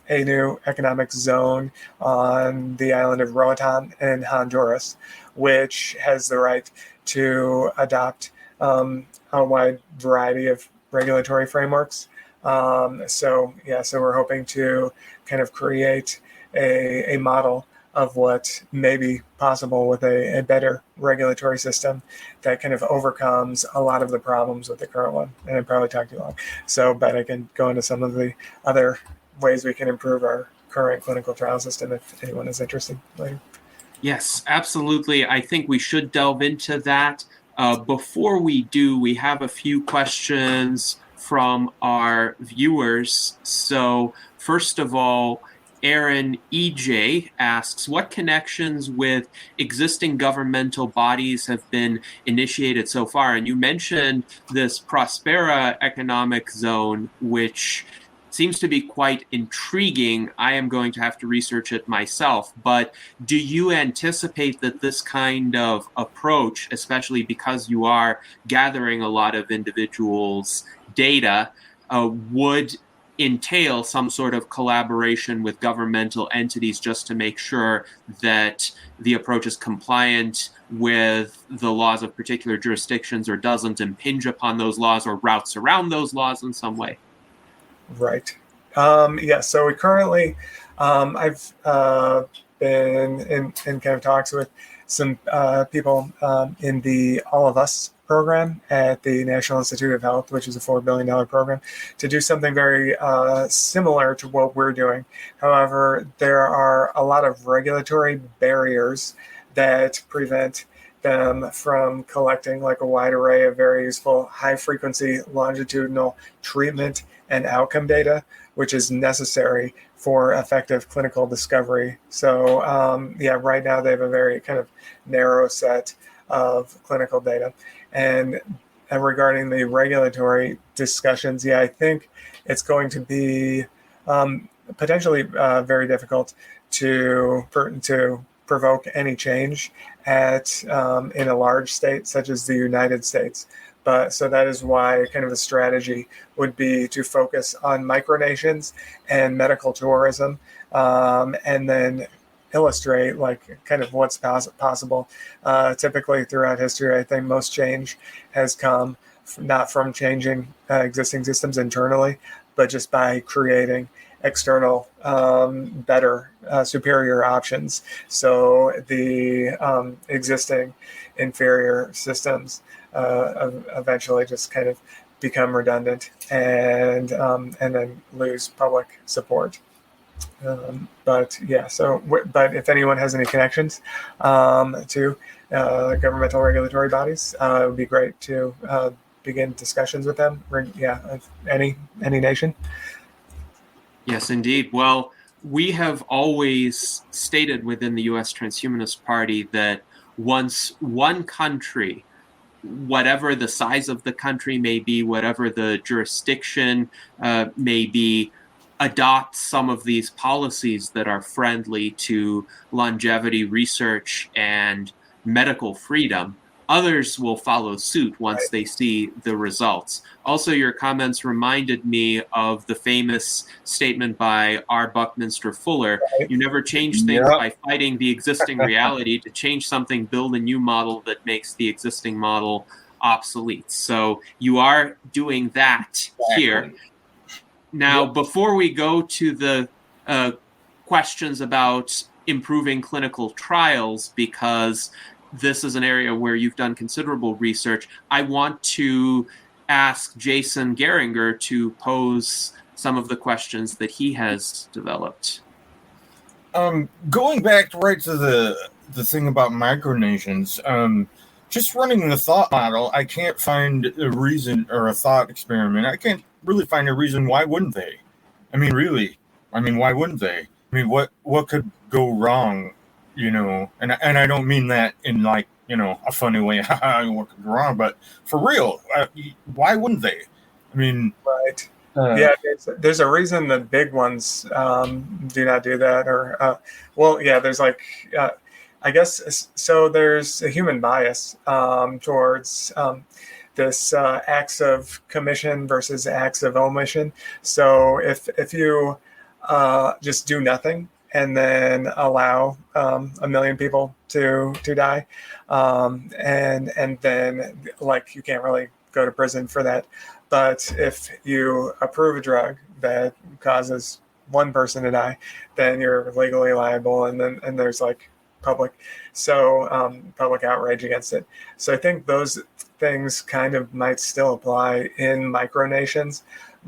new economic zone on the island of Roatan in Honduras, which has the right to adopt a wide variety of regulatory frameworks. So we're hoping to kind of create a model of what may be possible with a better regulatory system that kind of overcomes a lot of the problems with the current one. And I probably talked too long. But I can go into some of the other ways we can improve our current clinical trial system if anyone is interested later. Yes, absolutely. I think we should delve into that. Before we do, we have a few questions from our viewers. So first of all, Aaron EJ asks, what connections with existing governmental bodies have been initiated so far? And you mentioned this Prospera economic zone, which seems to be quite intriguing. I am going to have to research it myself, but do you anticipate that this kind of approach, especially because you are gathering a lot of individuals' data, would entail some sort of collaboration with governmental entities just to make sure that the approach is compliant with the laws of particular jurisdictions or doesn't impinge upon those laws or routes around those laws in some way? Right. So we currently, I've been in kind of talks with some people in the All of Us program at the National Institute of Health, which is a $4 billion program, to do something very similar to what we're doing. However, there are a lot of regulatory barriers that prevent them from collecting like a wide array of very useful high frequency longitudinal treatment and outcome data, which is necessary for effective clinical discovery. So right now they have a very kind of narrow set of clinical data. And regarding the regulatory discussions, I think it's going to be potentially very difficult to provoke any change in a large state such as the United States. But so that is why kind of a strategy would be to focus on micronations and medical tourism, and then illustrate like kind of what's possible. Typically throughout history, I think most change has come not from changing existing systems internally, but just by creating external, better, superior options. So the existing inferior systems eventually just kind of become redundant and then lose public support. But if anyone has any connections to governmental regulatory bodies, it would be great to begin discussions with them. Any nation. Yes, indeed. Well, we have always stated within the U.S. Transhumanist Party that once one country, whatever the size of the country may be, whatever the jurisdiction may be, adopt some of these policies that are friendly to longevity research and medical freedom, others will follow suit once they see the results. Also, your comments reminded me of the famous statement by R. Buckminster Fuller, you never change things by fighting the existing reality. To change something, build a new model that makes the existing model obsolete. So you are doing that here. Now, before we go to the questions about improving clinical trials, because this is an area where you've done considerable research, I want to ask Jason Geringer to pose some of the questions that he has developed. Going back right to the thing about micronations, just running the thought model, I can't find a reason, or a thought experiment. I can't really find a reason why wouldn't they? I mean, really, why wouldn't they? I mean, what could go wrong? And I don't mean that in like, a funny way, what could go wrong, but for real, why wouldn't they? I mean, right. There's a reason the big ones do not do that, or there's like, I guess, so there's a human bias towards this acts of commission versus acts of omission. So if you just do nothing and then allow a million people to die, and then like you can't really go to prison for that. But if you approve a drug that causes one person to die, then you're legally liable, and there's like public outrage against it. So I think those things kind of might still apply in micronations,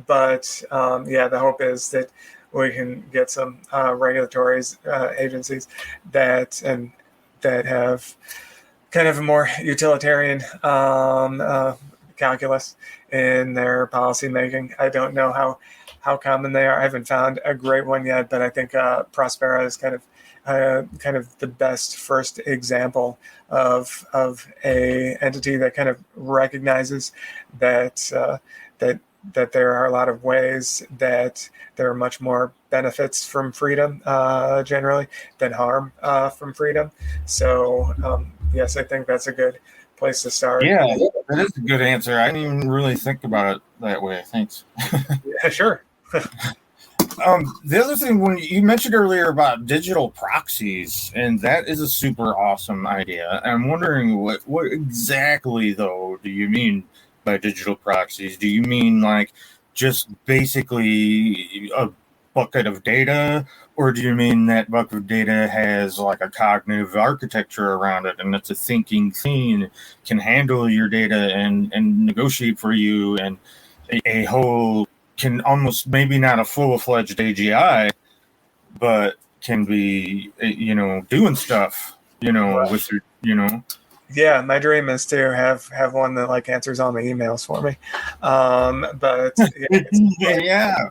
but the hope is that we can get some regulatory agencies that have kind of a more utilitarian calculus in their policy making. I don't know how common they are. I haven't found a great one yet, but I think Prospera is kind of the best first example of a entity that kind of recognizes that there are a lot of ways that there are much more benefits from freedom generally than harm from freedom. So yes, I think that's a good place to start. Yeah, that is a good answer. I didn't even really think about it that way. Thanks. Yeah, sure. The other thing, when you mentioned earlier about digital proxies, and that is a super awesome idea. I'm wondering what exactly, though, do you mean by digital proxies? Do you mean like just basically a bucket of data, or do you mean that bucket of data has like a cognitive architecture around it, and it's a thinking thing, can handle your data and negotiate for you, and a whole, can almost, maybe not a full-fledged AGI, but can be, doing stuff, Right. with your, Yeah, my dream is to have one that like answers all my emails for me. But yeah.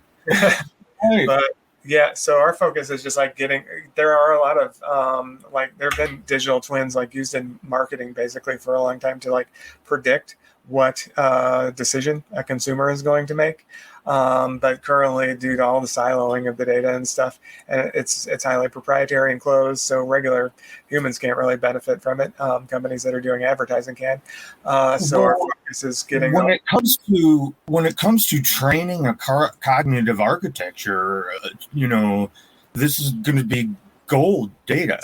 Right. but yeah, so our focus is just like there are a lot of like there have been digital twins like used in marketing basically for a long time to like predict what decision a consumer is going to make. But currently, due to all the siloing of the data and stuff, and it's highly proprietary and closed, so regular humans can't really benefit from it. Companies that are doing advertising can. So our focus is getting when it comes to training a cognitive architecture, this is going to be gold data.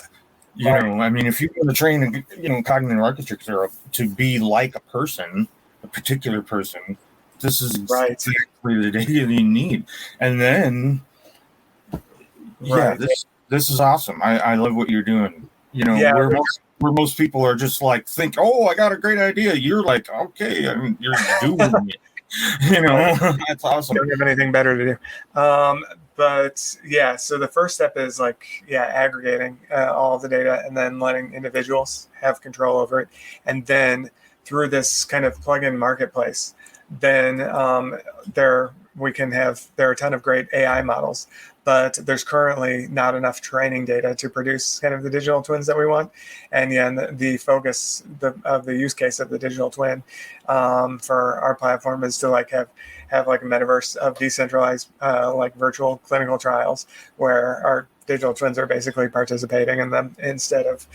I mean, if you want to train cognitive architecture to be like a person, a particular person, this is exactly the data you need. And then, this is awesome. I love what you're doing. Where most people are just like think, oh, I got a great idea. You're like, okay, I mean, you're doing it. That's awesome. Don't have anything better to do. But yeah, so the first step is like, aggregating all of the data and then letting individuals have control over it. And then through this kind of plug-in marketplace, then there are a ton of great AI models, but there's currently not enough training data to produce kind of the digital twins that we want. And the focus of the use case of the digital twin for our platform is to like have like a metaverse of decentralized like virtual clinical trials where our digital twins are basically participating in them instead of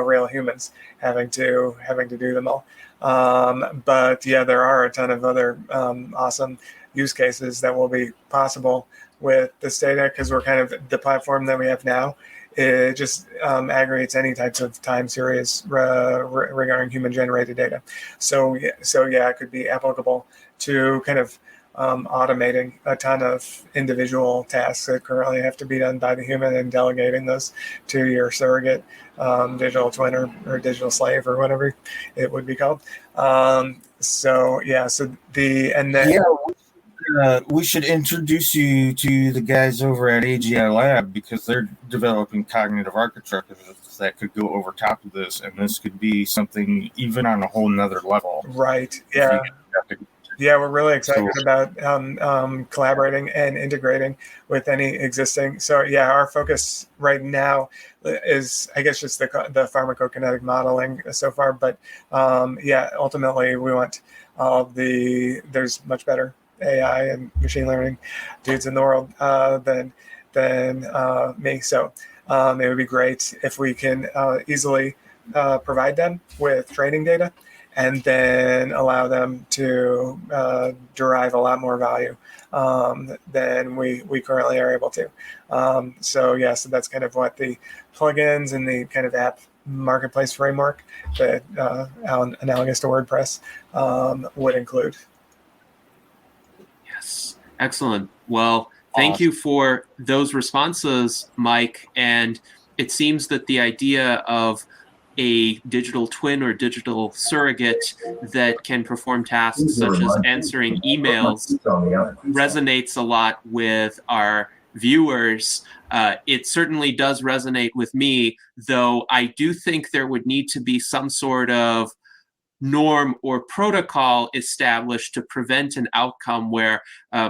real humans having to do them all. But yeah, there are a ton of other awesome use cases that will be possible with this data because we're kind of the platform that we have now. It just aggregates any types of time series regarding human generated data. So it could be applicable to kind of automating a ton of individual tasks that currently have to be done by the human and delegating those to your surrogate digital twin or digital slave or whatever it would be called. We should introduce you to the guys over at AGI Lab because they're developing cognitive architectures that could go over top of this, and this could be something even on a whole nother level. Right. Yeah. Yeah, we're really excited about collaborating and integrating with any existing. So yeah, our focus right now is, I guess, just the pharmacokinetic modeling so far. But ultimately we want there's much better AI and machine learning dudes in the world than me. So it would be great if we can easily provide them with training data and then allow them to derive a lot more value than we currently are able to. So that's kind of what the plugins and the kind of app marketplace framework that analogous to WordPress would include. Yes, excellent. Well, thank you for those responses, Mike. And it seems that the idea of a digital twin or digital surrogate that can perform tasks such as answering emails resonates a lot with our viewers. It certainly does resonate with me, though I do think there would need to be some sort of norm or protocol established to prevent an outcome where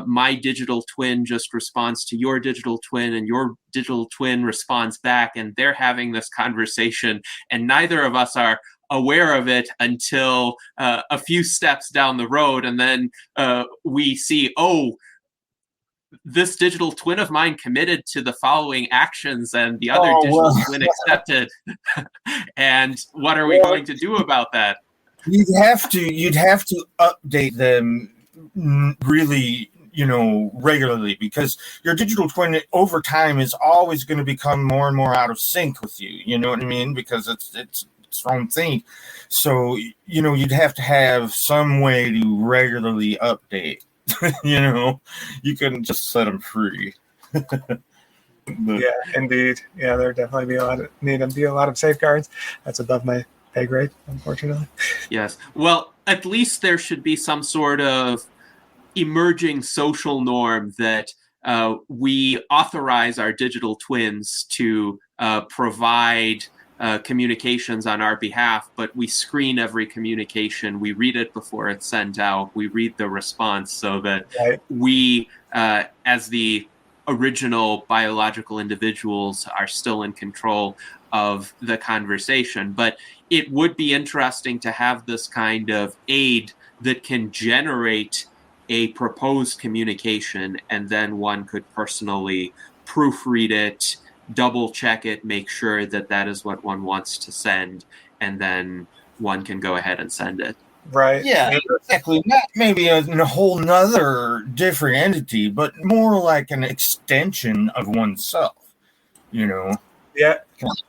my digital twin just responds to your digital twin and your digital twin responds back, and they're having this conversation and neither of us are aware of it until a few steps down the road, and then we see, oh, this digital twin of mine committed to the following actions and the other digital twin accepted. And what are we going to do about that? You'd have to update them really, regularly, because your digital twin over time is always going to become more and more out of sync with you. You know what I mean? Because it's its own thing. So, you'd have to have some way to regularly update. You couldn't just set them free. Yeah, indeed. Yeah, there definitely need to be a lot of safeguards. That's above my pay grade, unfortunately. Yes. Well, at least there should be some sort of emerging social norm that we authorize our digital twins to provide communications on our behalf, but we screen every communication. We read it before it's sent out. We read the response so that we, as the original biological individuals, are still in control of the conversation. But it would be interesting to have this kind of aid that can generate a proposed communication, and then one could personally proofread it, double check it, make sure that that is what one wants to send, and then one can go ahead and send it. Right. Yeah, exactly. Not maybe a whole nother different entity, but more like an extension of oneself, Yeah,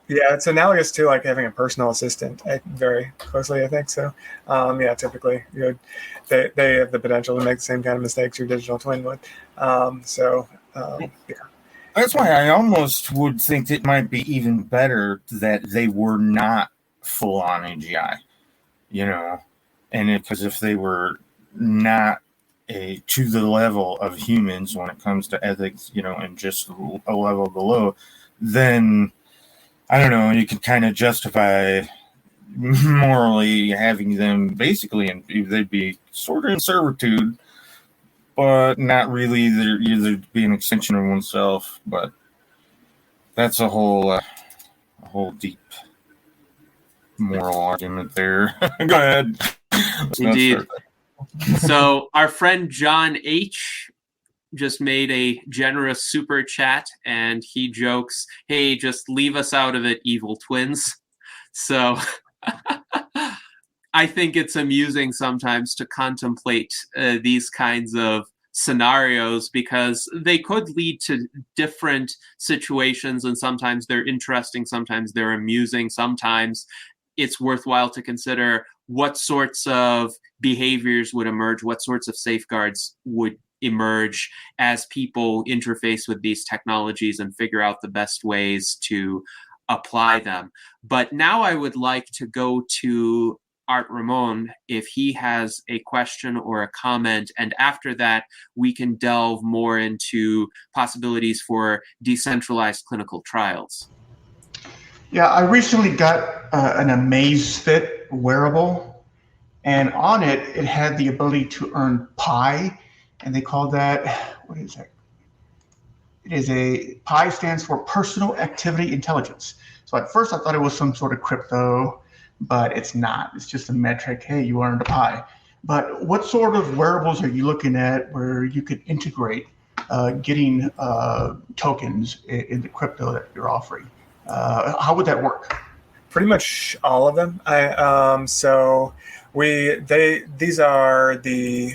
it's analogous to like having a personal assistant, very closely, I think. So, typically, they have the potential to make the same kind of mistakes your digital twin would. That's why I almost would think it might be even better that they were not full-on AGI, and because if they were not to the level of humans when it comes to ethics, and just a level below, then I don't know, you could kind of justify morally having them basically, and they'd be sort of in servitude, but not really. There'd be an extension of oneself. But that's a whole deep moral argument there. Go ahead. Indeed. So our friend John H. just made a generous super chat, and he jokes, "Hey, just leave us out of it, evil twins." So I think it's amusing sometimes to contemplate these kinds of scenarios, because they could lead to different situations, and sometimes they're interesting, sometimes they're amusing, sometimes it's worthwhile to consider what sorts of behaviors would emerge, what sorts of safeguards would emerge as people interface with these technologies and figure out the best ways to apply them. But now I would like to go to Art Ramon if he has a question or a comment, and after that we can delve more into possibilities for decentralized clinical trials. Yeah, I recently got an Amazfit wearable, and on it had the ability to earn Pi, and they call that, what is that? It is Pi stands for Personal Activity Intelligence. So at first I thought it was some sort of crypto, but it's not. It's just a metric. Hey, you earned a Pi. But what sort of wearables are you looking at where you could integrate getting tokens in the crypto that you're offering? How would that work? Pretty much all of them. These are the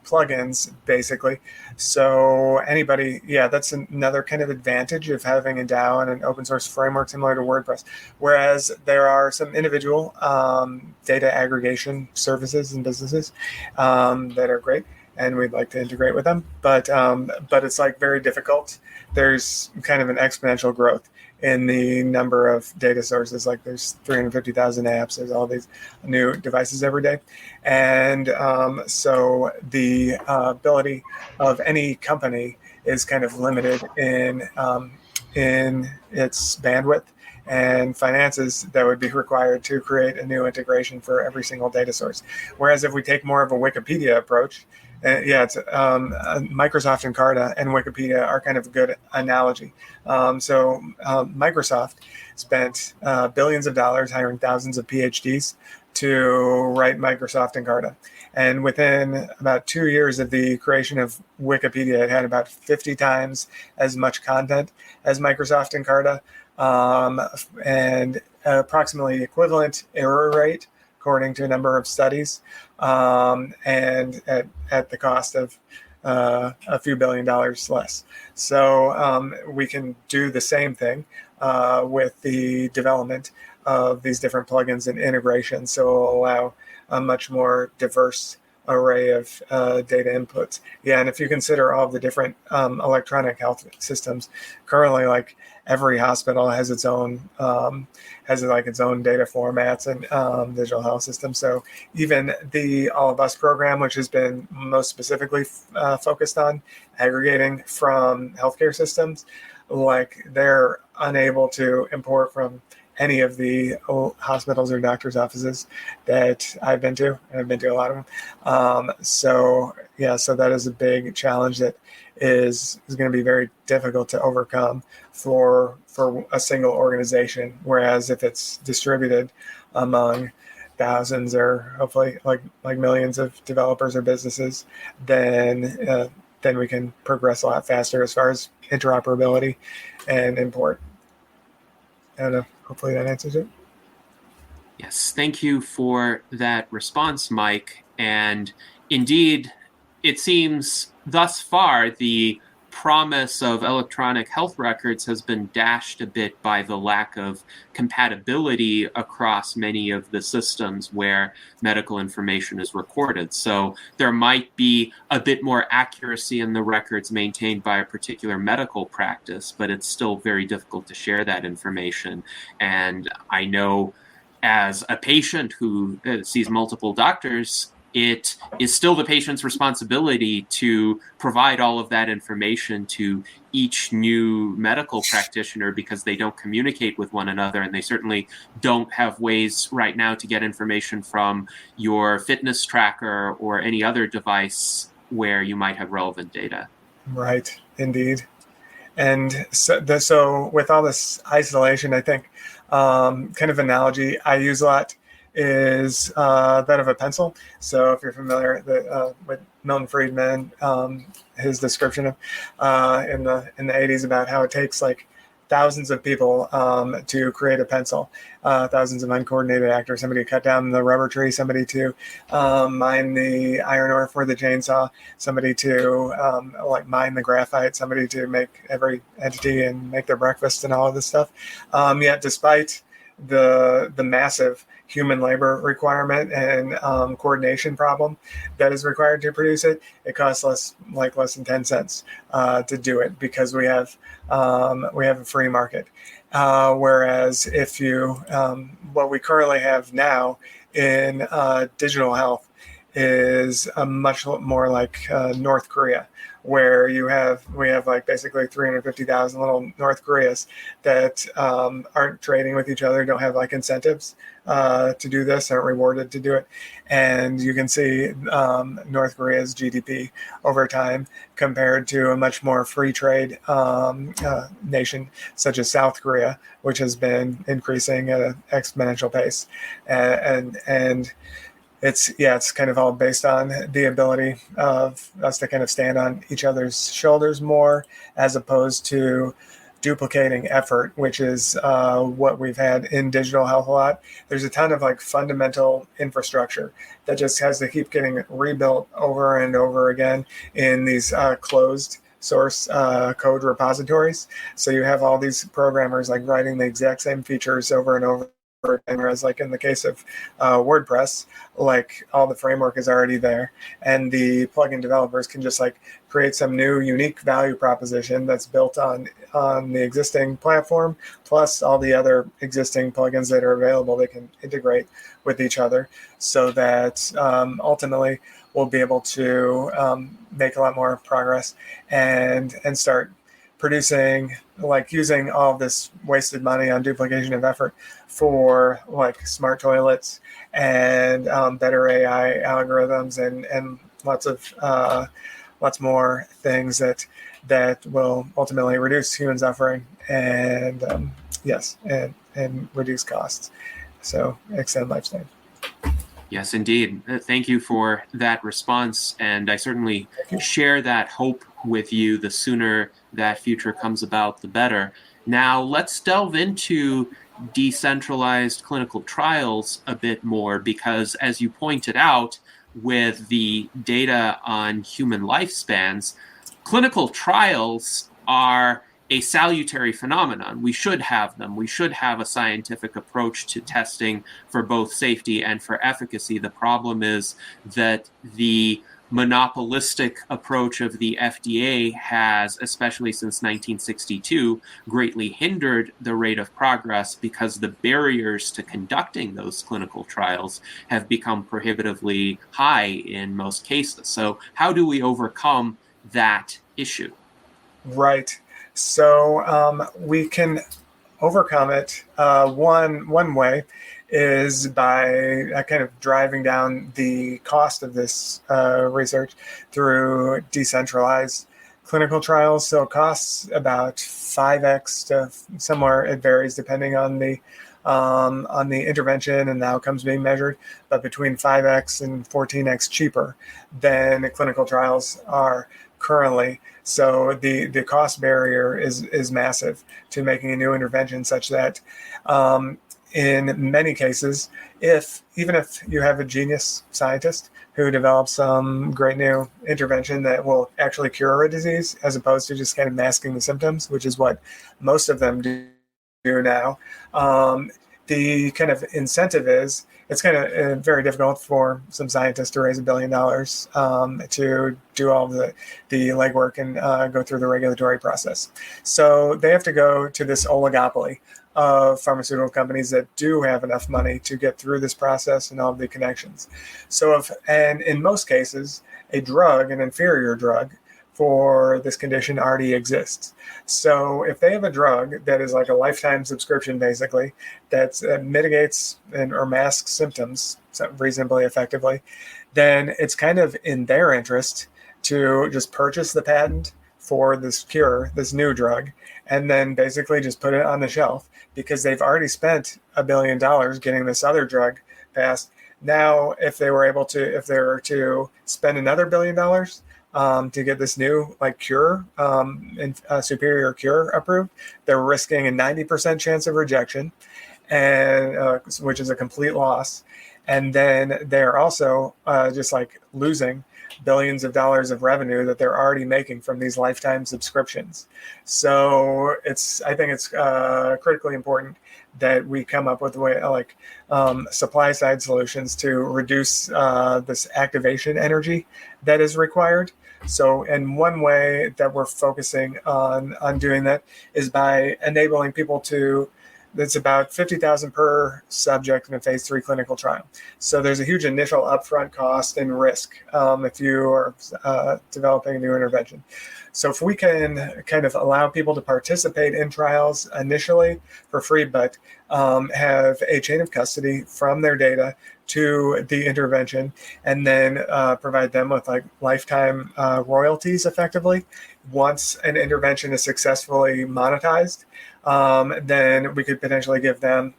plugins basically. So anybody, that's another kind of advantage of having a DAO and an open source framework similar to WordPress. Whereas there are some individual data aggregation services and businesses that are great, and we'd like to integrate with them. But it's like very difficult. There's kind of an exponential growth in the number of data sources. Like there's 350,000 apps, there's all these new devices every day. And so the ability of any company is kind of limited in its bandwidth and finances that would be required to create a new integration for every single data source. Whereas if we take more of a Wikipedia approach, it's Microsoft Encarta and Wikipedia are kind of a good analogy. Microsoft spent billions of dollars hiring thousands of PhDs to write Microsoft Encarta. And within about 2 years of the creation of Wikipedia, it had about 50 times as much content as Microsoft Encarta, and approximately equivalent error rate, according to a number of studies, and at the cost of a few $1 billion less. So we can do the same thing with the development of these different plugins and integrations. So it'll allow a much more diverse array of data inputs. And if you consider all of the different electronic health systems, currently, like every hospital has its own its own data formats and digital health system. So even the All of Us program, which has been most specifically focused on aggregating from healthcare systems, like they're unable to import from any of the hospitals or doctors' offices that I've been to, and I've been to a lot of them. So that is a big challenge that is going to be very difficult to overcome for a single organization. Whereas if it's distributed among thousands or hopefully like millions of developers or businesses, then we can progress a lot faster as far as interoperability and import. I don't know. Hopefully that answers it. Yes, thank you for that response, Mike. And indeed, it seems thus far the promise of electronic health records has been dashed a bit by the lack of compatibility across many of the systems where medical information is recorded. So there might be a bit more accuracy in the records maintained by a particular medical practice, but it's still very difficult to share that information. And I know as a patient who sees multiple doctors, it is still the patient's responsibility to provide all of that information to each new medical practitioner because they don't communicate with one another, and they certainly don't have ways right now to get information from your fitness tracker or any other device where you might have relevant data. Right, indeed. And so with all this isolation, I think kind of analogy I use a lot is that of a pencil. So if you're familiar with Milton Friedman, his description of in the 80s about how it takes like thousands of people to create a pencil, thousands of uncoordinated actors, somebody to cut down the rubber tree, somebody to mine the iron ore for the chainsaw, somebody to mine the graphite, somebody to make every entity and make their breakfast and all of this stuff. Yet despite the massive human labor requirement and coordination problem that is required to produce it, it costs less than 10 cents to do it because we have a free market. Whereas if you what we currently have now in digital health is much more like North Korea, where we have like basically 350,000 little North Koreas that aren't trading with each other, don't have like incentives to do this, aren't rewarded to do it. And you can see North Korea's GDP over time compared to a much more free trade nation such as South Korea, which has been increasing at an exponential pace. And it's kind of all based on the ability of us to kind of stand on each other's shoulders more, as opposed to duplicating effort, which is what we've had in digital health a lot. There's a ton of like fundamental infrastructure that just has to keep getting rebuilt over and over again in these closed source code repositories. So you have all these programmers like writing the exact same features over and over. And whereas like in the case of WordPress, like all the framework is already there, and the plugin developers can just like create some new unique value proposition that's built on the existing platform, plus all the other existing plugins that are available. They can integrate with each other so that ultimately we'll be able to make a lot more progress and start producing, like using all this wasted money on duplication of effort for like smart toilets and better AI algorithms and lots more things that will ultimately reduce human suffering and and reduce costs. So extend lifespan. Yes, indeed. Thank you for that response. And I certainly share that hope with you. The sooner that future comes about, the better. Now, let's delve into decentralized clinical trials a bit more, because as you pointed out, with the data on human lifespans, clinical trials are a salutary phenomenon. We should have them. We should have a scientific approach to testing for both safety and for efficacy. The problem is that the monopolistic approach of the FDA has, especially since 1962, greatly hindered the rate of progress because the barriers to conducting those clinical trials have become prohibitively high in most cases. So how do we overcome that issue? Right. So we can overcome it. One way is by kind of driving down the cost of this research through decentralized clinical trials. So it costs about 5x to somewhere, it varies depending on the intervention and the outcomes being measured, but between 5x and 14x cheaper than clinical trials are currently. So the cost barrier is massive to making a new intervention, such that in many cases, even if you have a genius scientist who develops some great new intervention that will actually cure a disease, as opposed to just kind of masking the symptoms, which is what most of them do now, the kind of incentive is it's kind of very difficult for some scientists to raise $1 billion to do all the legwork and go through the regulatory process. So they have to go to this oligopoly of pharmaceutical companies that do have enough money to get through this process and all of the connections. So and in most cases, a drug, an inferior drug for this condition already exists. So if they have a drug that is like a lifetime subscription, basically, that mitigates or masks symptoms reasonably effectively, then it's kind of in their interest to just purchase the patent for this cure, this new drug, and then basically just put it on the shelf because they've already spent $1 billion getting this other drug passed. Now, if they were to spend another $1 billion to get this new cure, superior cure approved, they're risking a 90% chance of rejection, and which is a complete loss. And then they're also just losing billions of dollars of revenue that they're already making from these lifetime subscriptions. So I think it's critically important that we come up with a way supply side solutions to reduce this activation energy that is required. So, and one way that we're focusing on doing that is by enabling people to. That's about $50,000 per subject in a phase 3 clinical trial. So there's a huge initial upfront cost and risk if you are developing a new intervention. So if we can kind of allow people to participate in trials initially for free, but have a chain of custody from their data to the intervention, and then provide them with lifetime royalties effectively, once an intervention is successfully monetized, then we could potentially give them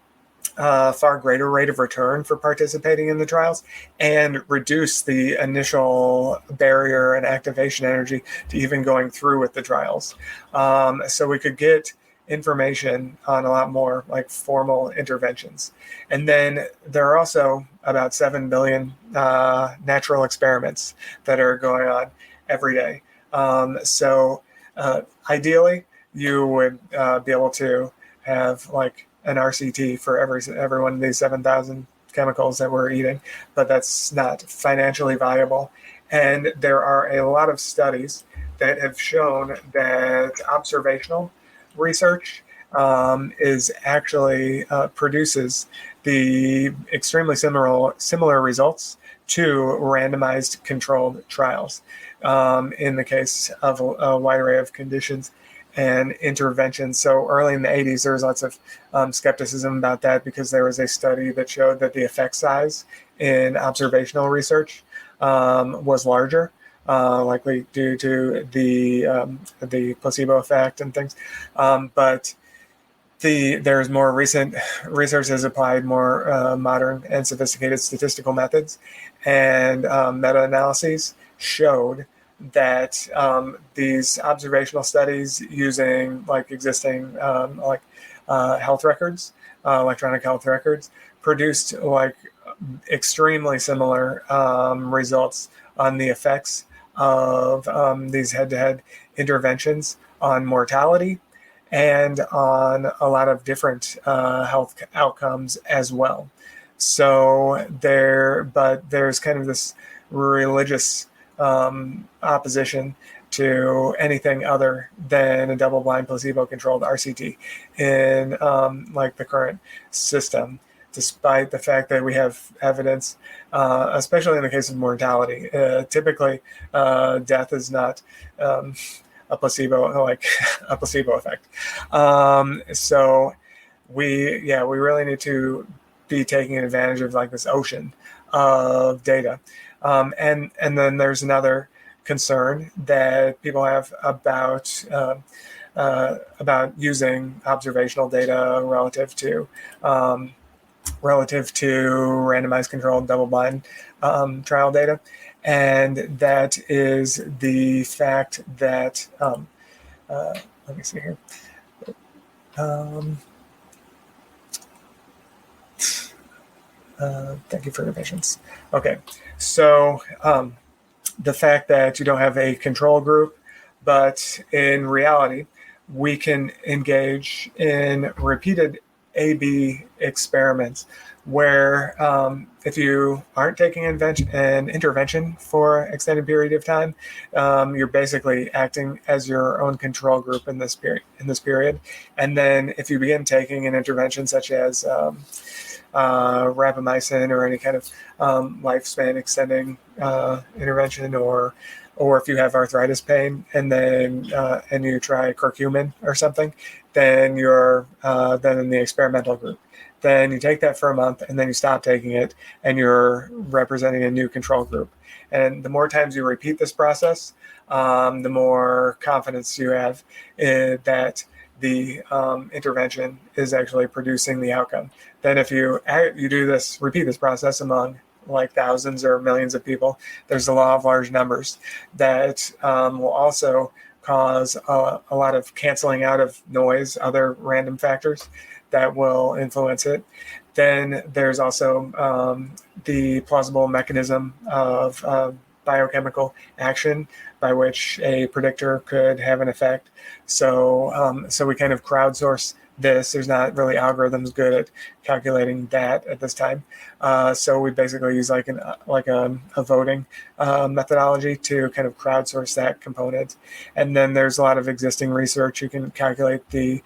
a far greater rate of return for participating in the trials and reduce the initial barrier and activation energy to even going through with the trials. So we could get information on a lot more like formal interventions. And then there are also about 7 billion natural experiments that are going on every day. So ideally, you would be able to have like an RCT for every one of these 7,000 chemicals that we're eating, but that's not financially viable. And there are a lot of studies that have shown that observational research is actually produces the extremely similar results to randomized controlled trials in the case of a wide array of conditions and interventions. So early in the 80s, there was lots of skepticism about that because there was a study that showed that the effect size in observational research was larger, likely due to the placebo effect and things. But there's more recent research has applied more modern and sophisticated statistical methods, and meta-analyses showed that these observational studies using like existing health records, electronic health records, produced like extremely similar results on the effects of these head-to-head interventions on mortality and on a lot of different health outcomes as well. So there's kind of this religious opposition to anything other than a double-blind placebo-controlled RCT in like the current system, despite the fact that we have evidence, especially in the case of mortality. Typically, death is not a placebo effect. So we really need to be taking advantage of like this ocean of data. And then there's another concern that people have about using observational data relative to randomized controlled double-blind trial data, and that is the fact that let me see here. Thank you for your patience. Okay, so the fact that you don't have a control group, but in reality, we can engage in repeated A/B experiments where if you aren't taking an intervention for an extended period of time, you're basically acting as your own control group in this period. And then if you begin taking an intervention such as rapamycin or any kind of lifespan extending intervention, or if you have arthritis pain and then and you try curcumin or something, then you're then in the experimental group. Then you take that for a month and then you stop taking it and you're representing a new control group. And the more times you repeat this process, the more confidence you have that the intervention is actually producing the outcome. Then if you repeat this process among like thousands or millions of people, there's the law of large numbers that will also cause a lot of canceling out of noise, other random factors that will influence it. Then there's also the plausible mechanism of biochemical action by which a predictor could have an effect. So we kind of crowdsource this. There's not really algorithms good at calculating that at this time. So we basically use like a voting methodology to kind of crowdsource that component. And then there's a lot of existing research. You can calculate the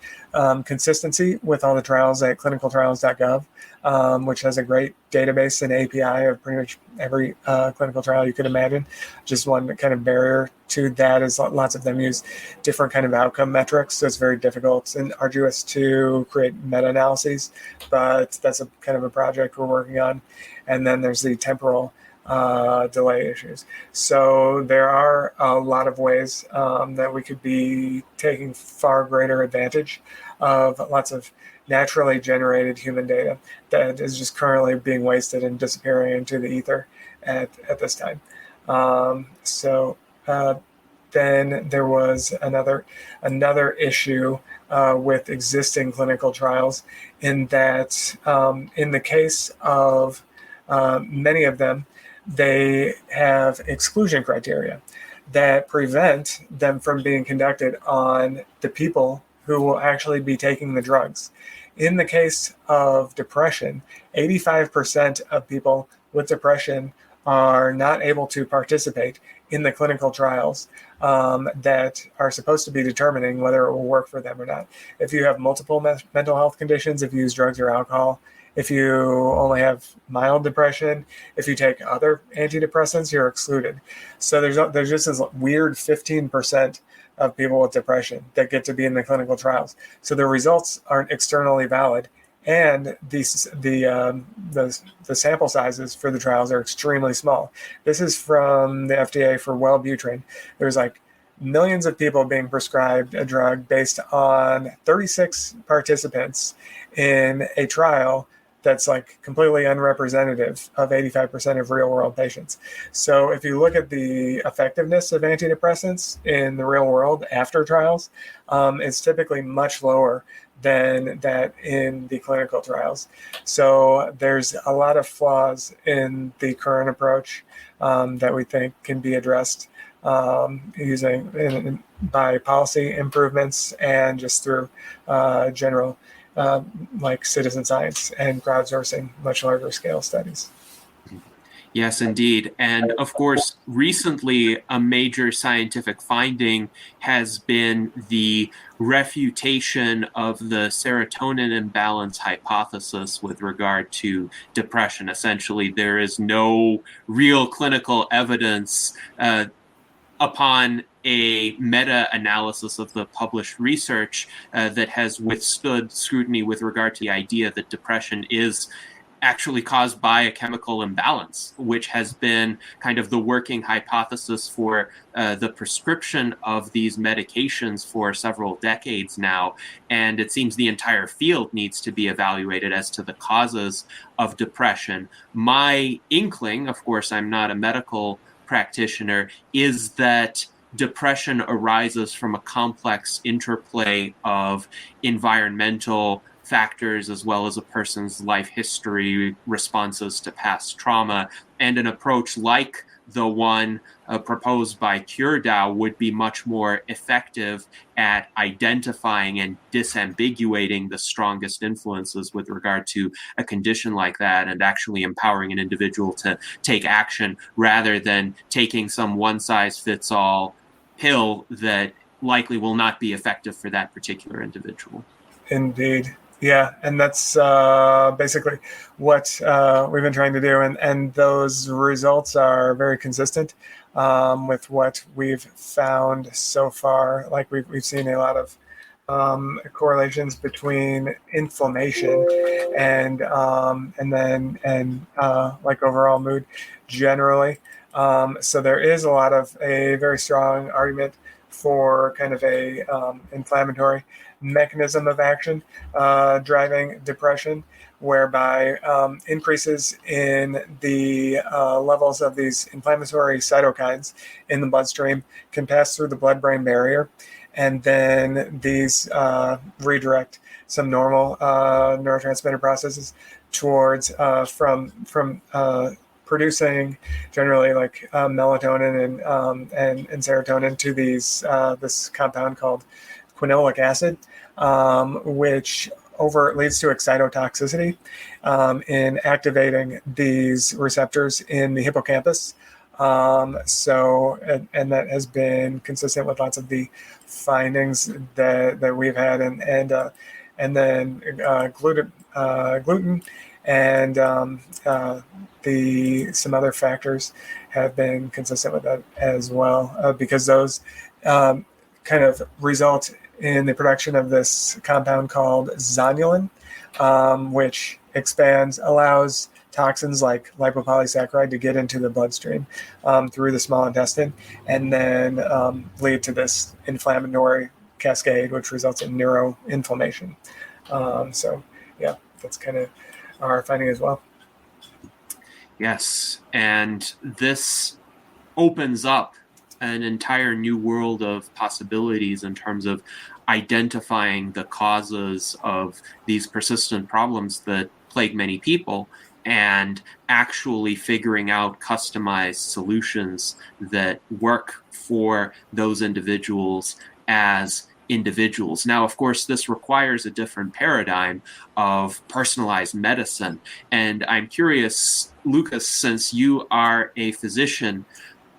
consistency with all the trials at clinicaltrials.gov, which has a great database and API of pretty much every clinical trial you could imagine. Just one kind of barrier to that is lots of them use different kind of outcome metrics. So it's very difficult and arduous to create meta-analyses, but that's a kind of a project we're working on. And then there's the temporal delay issues. So there are a lot of ways that we could be taking far greater advantage of lots of naturally generated human data that is just currently being wasted and disappearing into the ether at this time. then there was another issue with existing clinical trials, in that in the case of many of them, they have exclusion criteria that prevent them from being conducted on the people who will actually be taking the drugs. In the case of depression, 85% of people with depression are not able to participate in the clinical trials that are supposed to be determining whether it will work for them or not. If you have multiple mental health conditions, if you use drugs or alcohol, if you only have mild depression, if you take other antidepressants, you're excluded. So there's just this weird 15% of people with depression that get to be in the clinical trials. So the results aren't externally valid, and the sample sizes for the trials are extremely small. This is from the FDA for Wellbutrin. There's like millions of people being prescribed a drug based on 36 participants in a trial that's like completely unrepresentative of 85% of real world patients. So if you look at the effectiveness of antidepressants in the real world after trials, it's typically much lower than that in the clinical trials. So there's a lot of flaws in the current approach that we think can be addressed using by policy improvements and just through general like citizen science and crowdsourcing much larger scale studies. Yes, indeed. And of course, recently, a major scientific finding has been the refutation of the serotonin imbalance hypothesis with regard to depression. Essentially, there is no real clinical evidence upon a meta-analysis of the published research that has withstood scrutiny with regard to the idea that depression is actually caused by a chemical imbalance, which has been kind of the working hypothesis for the prescription of these medications for several decades now. And it seems the entire field needs to be evaluated as to the causes of depression. My inkling, of course, I'm not a medical practitioner, is that depression arises from a complex interplay of environmental factors as well as a person's life history, responses to past trauma, and an approach like the one proposed by CureDAO would be much more effective at identifying and disambiguating the strongest influences with regard to a condition like that and actually empowering an individual to take action rather than taking some one-size-fits-all pill that likely will not be effective for that particular individual. Indeed. Yeah, and that's basically what we've been trying to do, and those results are very consistent with what we've found so far. Like we've seen a lot of correlations between inflammation and like overall mood generally. So there is a lot of a very strong argument for kind of a inflammatory mechanism of action driving depression, whereby increases in the levels of these inflammatory cytokines in the bloodstream can pass through the blood-brain barrier, and then these redirect some normal neurotransmitter processes towards from producing generally like melatonin and serotonin to these this compound called quinolic acid, which leads to excitotoxicity in activating these receptors in the hippocampus. So that has been consistent with lots of the findings that we've had, and then gluten and some other factors have been consistent with that as well, because those kind of result in the production of this compound called zonulin, which allows toxins like lipopolysaccharide to get into the bloodstream through the small intestine, and then lead to this inflammatory cascade, which results in neuroinflammation. So yeah, that's kind of our finding as well. Yes, and this opens up an entire new world of possibilities in terms of identifying the causes of these persistent problems that plague many people and actually figuring out customized solutions that work for those individuals as individuals. Now, of course, this requires a different paradigm of personalized medicine. And I'm curious, Lukas, since you are a physician,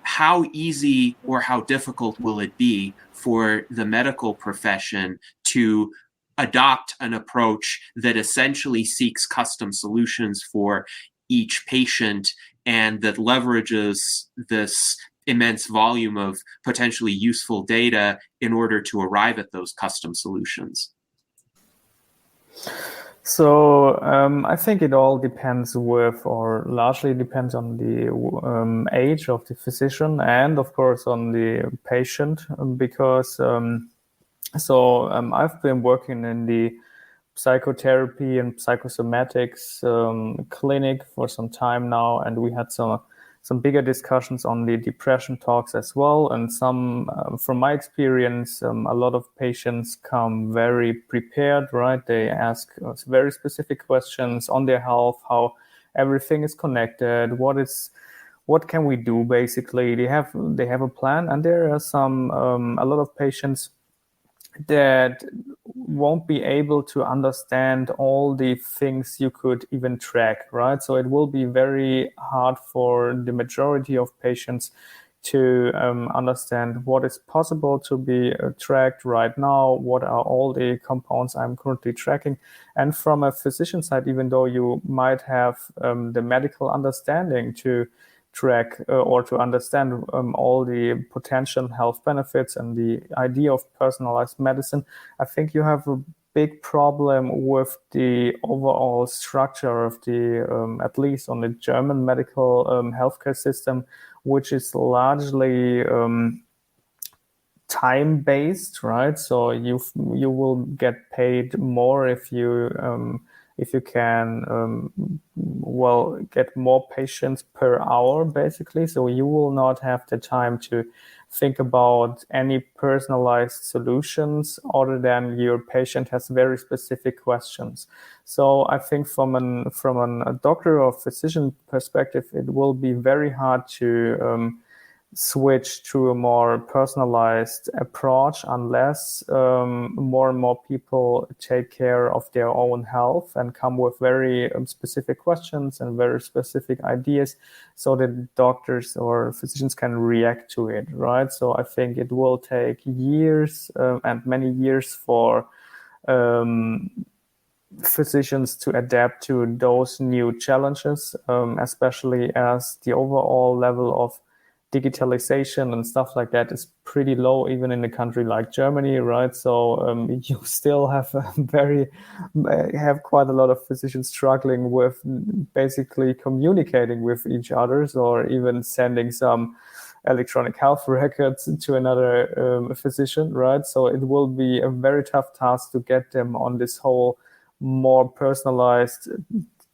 how easy or how difficult will it be for the medical profession to adopt an approach that essentially seeks custom solutions for each patient and that leverages this immense volume of potentially useful data in order to arrive at those custom solutions? So I think it all depends or largely depends on the age of the physician and, of course, on the patient, because I've been working in the psychotherapy and psychosomatics clinic for some time now, and we had some bigger discussions on the depression talks as well. And from my experience, a lot of patients come very prepared, right? They ask us very specific questions on their health, how everything is connected, what can we do, basically. They have a plan, and there are a lot of patients that won't be able to understand all the things you could even track, right? So it will be very hard for the majority of patients to understand what is possible to be tracked right now, what are all the compounds I'm currently tracking. And from a physician side, even though you might have the medical understanding to track or to understand all the potential health benefits and the idea of personalized medicine, I think you have a big problem with the overall structure of the, at least on the German medical healthcare system, which is largely time-based, right? So you will get paid more if you can get more patients per hour, basically. So you will not have the time to think about any personalized solutions other than your patient has very specific questions. So I think from a doctor or physician perspective, it will be very hard to switch to a more personalized approach unless more and more people take care of their own health and come with very specific questions and very specific ideas so that doctors or physicians can react to it, right? So I think it will take years and many years for physicians to adapt to those new challenges, especially as the overall level of digitalization and stuff like that is pretty low, even in a country like Germany, right? So you still have quite a lot of physicians struggling with basically communicating with each other, or even sending some electronic health records to another physician, right? So it will be a very tough task to get them on this whole more personalized,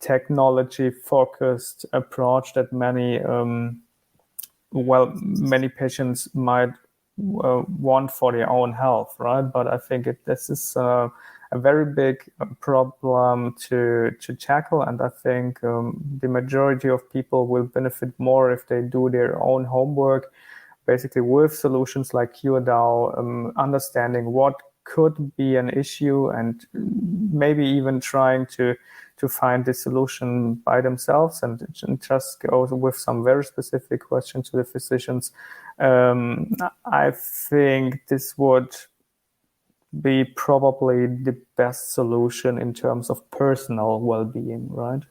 technology-focused approach that many patients might want for their own health, right? But I think this is a very big problem to tackle, and I think the majority of people will benefit more if they do their own homework, basically with solutions like CureDAO, understanding what could be an issue and maybe even trying to find the solution by themselves and just go with some very specific questions to the physicians. I think this would be probably the best solution in terms of personal well-being, right?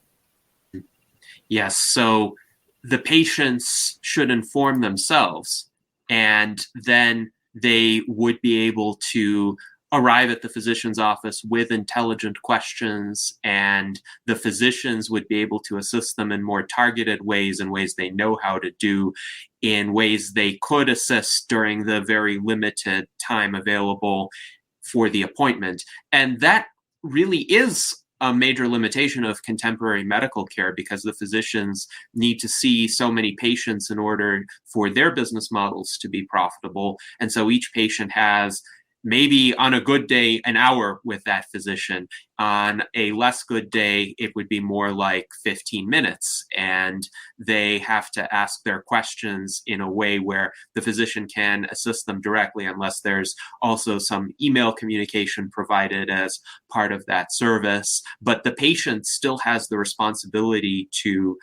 Yes, so the patients should inform themselves, and then they would be able to arrive at the physician's office with intelligent questions, and the physicians would be able to assist them in more targeted ways, in ways they know how to do, in ways they could assist during the very limited time available for the appointment. And that really is a major limitation of contemporary medical care, because the physicians need to see so many patients in order for their business models to be profitable. And so each patient has maybe on a good day, an hour with that physician. On a less good day, it would be more like 15 minutes. And they have to ask their questions in a way where the physician can assist them directly, unless there's also some email communication provided as part of that service. But the patient still has the responsibility to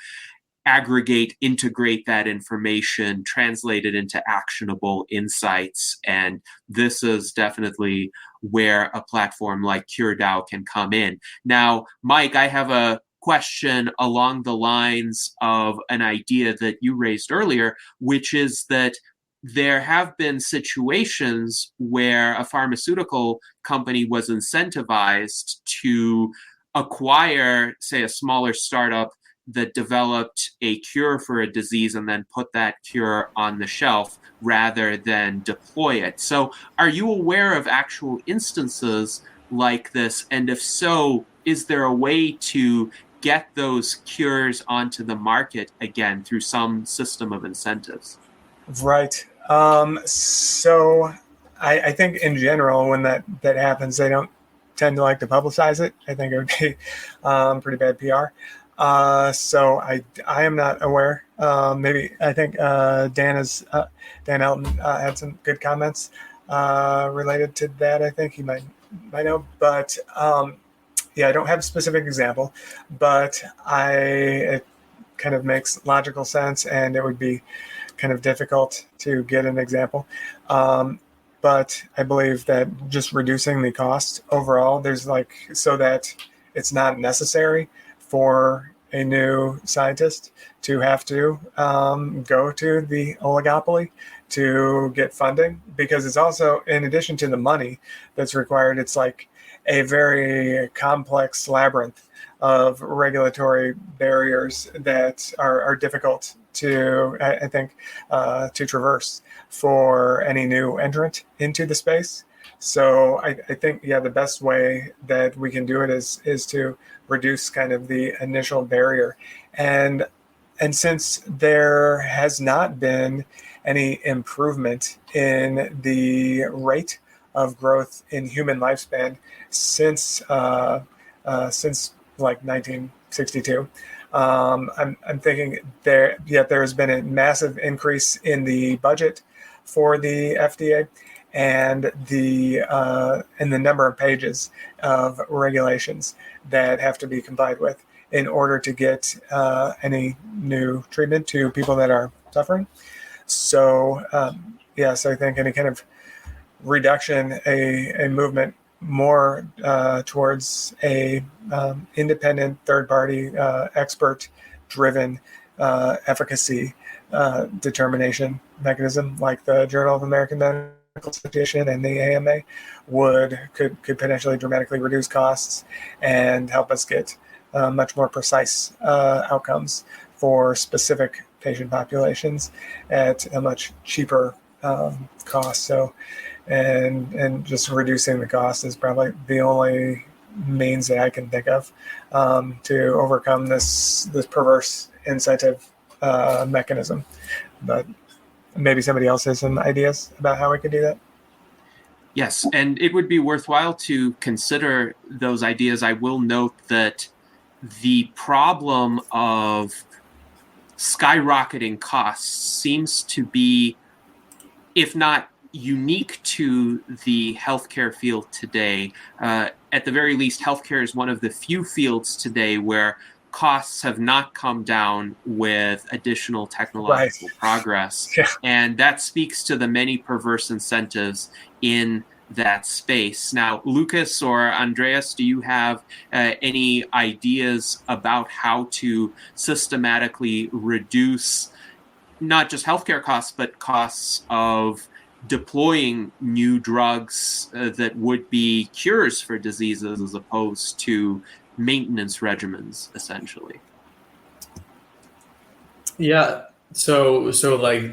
aggregate, integrate that information, translate it into actionable insights. And this is definitely where a platform like CureDAO can come in. Now, Mike, I have a question along the lines of an idea that you raised earlier, which is that there have been situations where a pharmaceutical company was incentivized to acquire, say, a smaller startup that developed a cure for a disease and then put that cure on the shelf rather than deploy it. So are you aware of actual instances like this? And if so, is there a way to get those cures onto the market again through some system of incentives? Right. So I think in general, when that happens, they don't tend to like to publicize it. I think it would be pretty bad PR. So I am not aware. Maybe I think Dan Elton had some good comments related to that. I think he might know, but yeah, I don't have a specific example, but it kind of makes logical sense, and it would be kind of difficult to get an example. But I believe that just reducing the cost overall, so that it's not necessary for a new scientist to have to go to the oligopoly to get funding, because it's also, in addition to the money that's required, it's like a very complex labyrinth of regulatory barriers that are difficult to, I think, to traverse for any new entrant into the space. So I think, yeah, the best way that we can do it is to reduce kind of the initial barrier. And since there has not been any improvement in the rate of growth in human lifespan since like 1962, I'm thinking there has been a massive increase in the budget for the FDA, and the number of pages of regulations that have to be complied with in order to get any new treatment to people that are suffering. So so I think any kind of reduction, a movement more towards a independent, third-party, expert-driven efficacy determination mechanism, like the Journal of American Medical Association and the AMA, could potentially dramatically reduce costs and help us get much more precise outcomes for specific patient populations at a much cheaper cost. So, and just reducing the cost is probably the only means that I can think of to overcome this perverse incentive mechanism. But maybe somebody else has some ideas about how we could do that. Yes, and it would be worthwhile to consider those ideas. I will note that the problem of skyrocketing costs seems to be, if not unique to the healthcare field today, at the very least, healthcare is one of the few fields today where costs have not come down with additional technological progress. Yeah. And that speaks to the many perverse incentives in that space. Now, Lukas or Andreas, do you have any ideas about how to systematically reduce not just healthcare costs, but costs of deploying new drugs that would be cures for diseases as opposed to maintenance regimens, essentially? Yeah. So like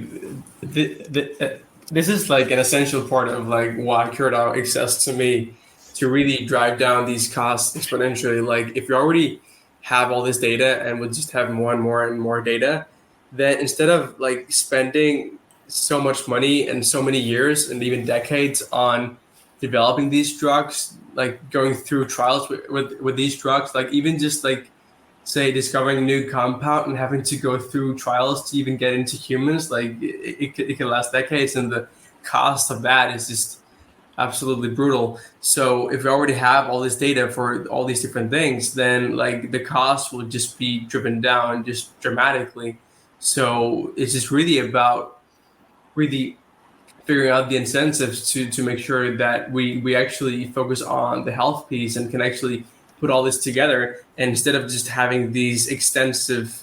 this is like an essential part of like why CureDAO exists to me. to really drive down these costs exponentially. Like if you already have all this data and would just have more and more and more data, then instead of like spending so much money and so many years and even decades on developing these drugs, like going through trials with these drugs, like even just like say discovering a new compound and having to go through trials to even get into humans, like it can last decades, and the cost of that is just absolutely brutal. So if we already have all this data for all these different things, then like the cost will just be driven down just dramatically. So it's just really about really figuring out the incentives to make sure that we actually focus on the health piece and can actually put all this together. And instead of just having these extensive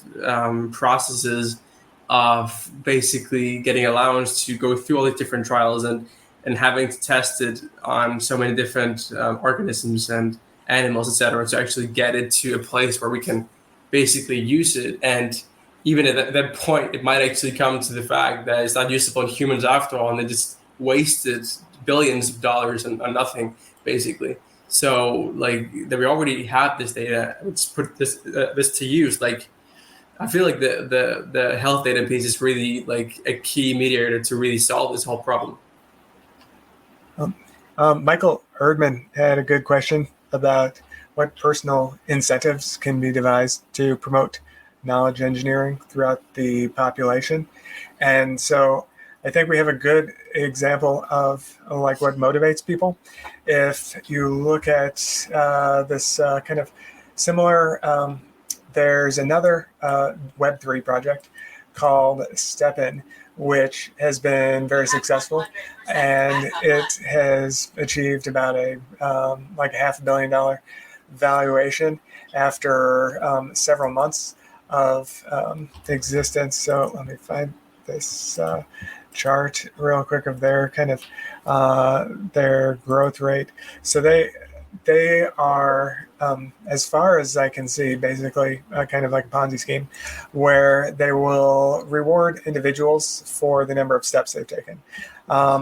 processes of basically getting allowance to go through all these different trials and having to test it on so many different organisms and animals, etc., to actually get it to a place where we can basically use it. And even at that point, it might actually come to the fact that it's not usable in humans after all, and they just wasted billions of dollars on nothing, basically. So, like, that we already have this data, let's put this to use. Like, I feel like the health data piece is really like a key mediator to really solve this whole problem. Michael Erdman had a good question about what personal incentives can be devised to promote knowledge engineering throughout the population. And so I think we have a good example of like what motivates people. If you look at this kind of similar, there's another Web3 project called StepIn, which has been very successful, and it has achieved about a like $500 million valuation after several months of existence. So let me find this chart real quick of their kind of their growth rate. So they are, as far as I can see, basically kind of like a Ponzi scheme, where they will reward individuals for the number of steps they've taken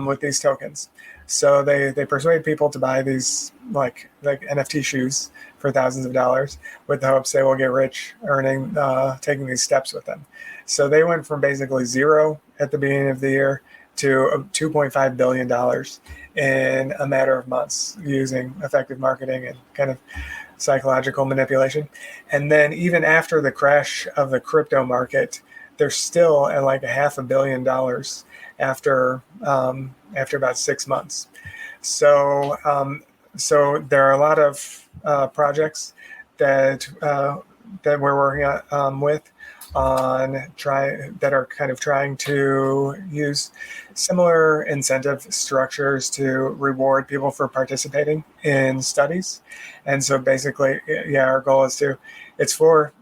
with these tokens. So they persuade people to buy these like NFT shoes for thousands of dollars with the hopes they will get rich earning taking these steps with them. So they went from basically zero at the beginning of the year to $2.5 billion in a matter of months using effective marketing and kind of psychological manipulation. And then even after the crash of the crypto market, they're still at like $500 million after about 6 months. So there are a lot of projects that we're working on that are kind of trying to use similar incentive structures to reward people for participating in studies. And so basically, yeah, our goal is it's for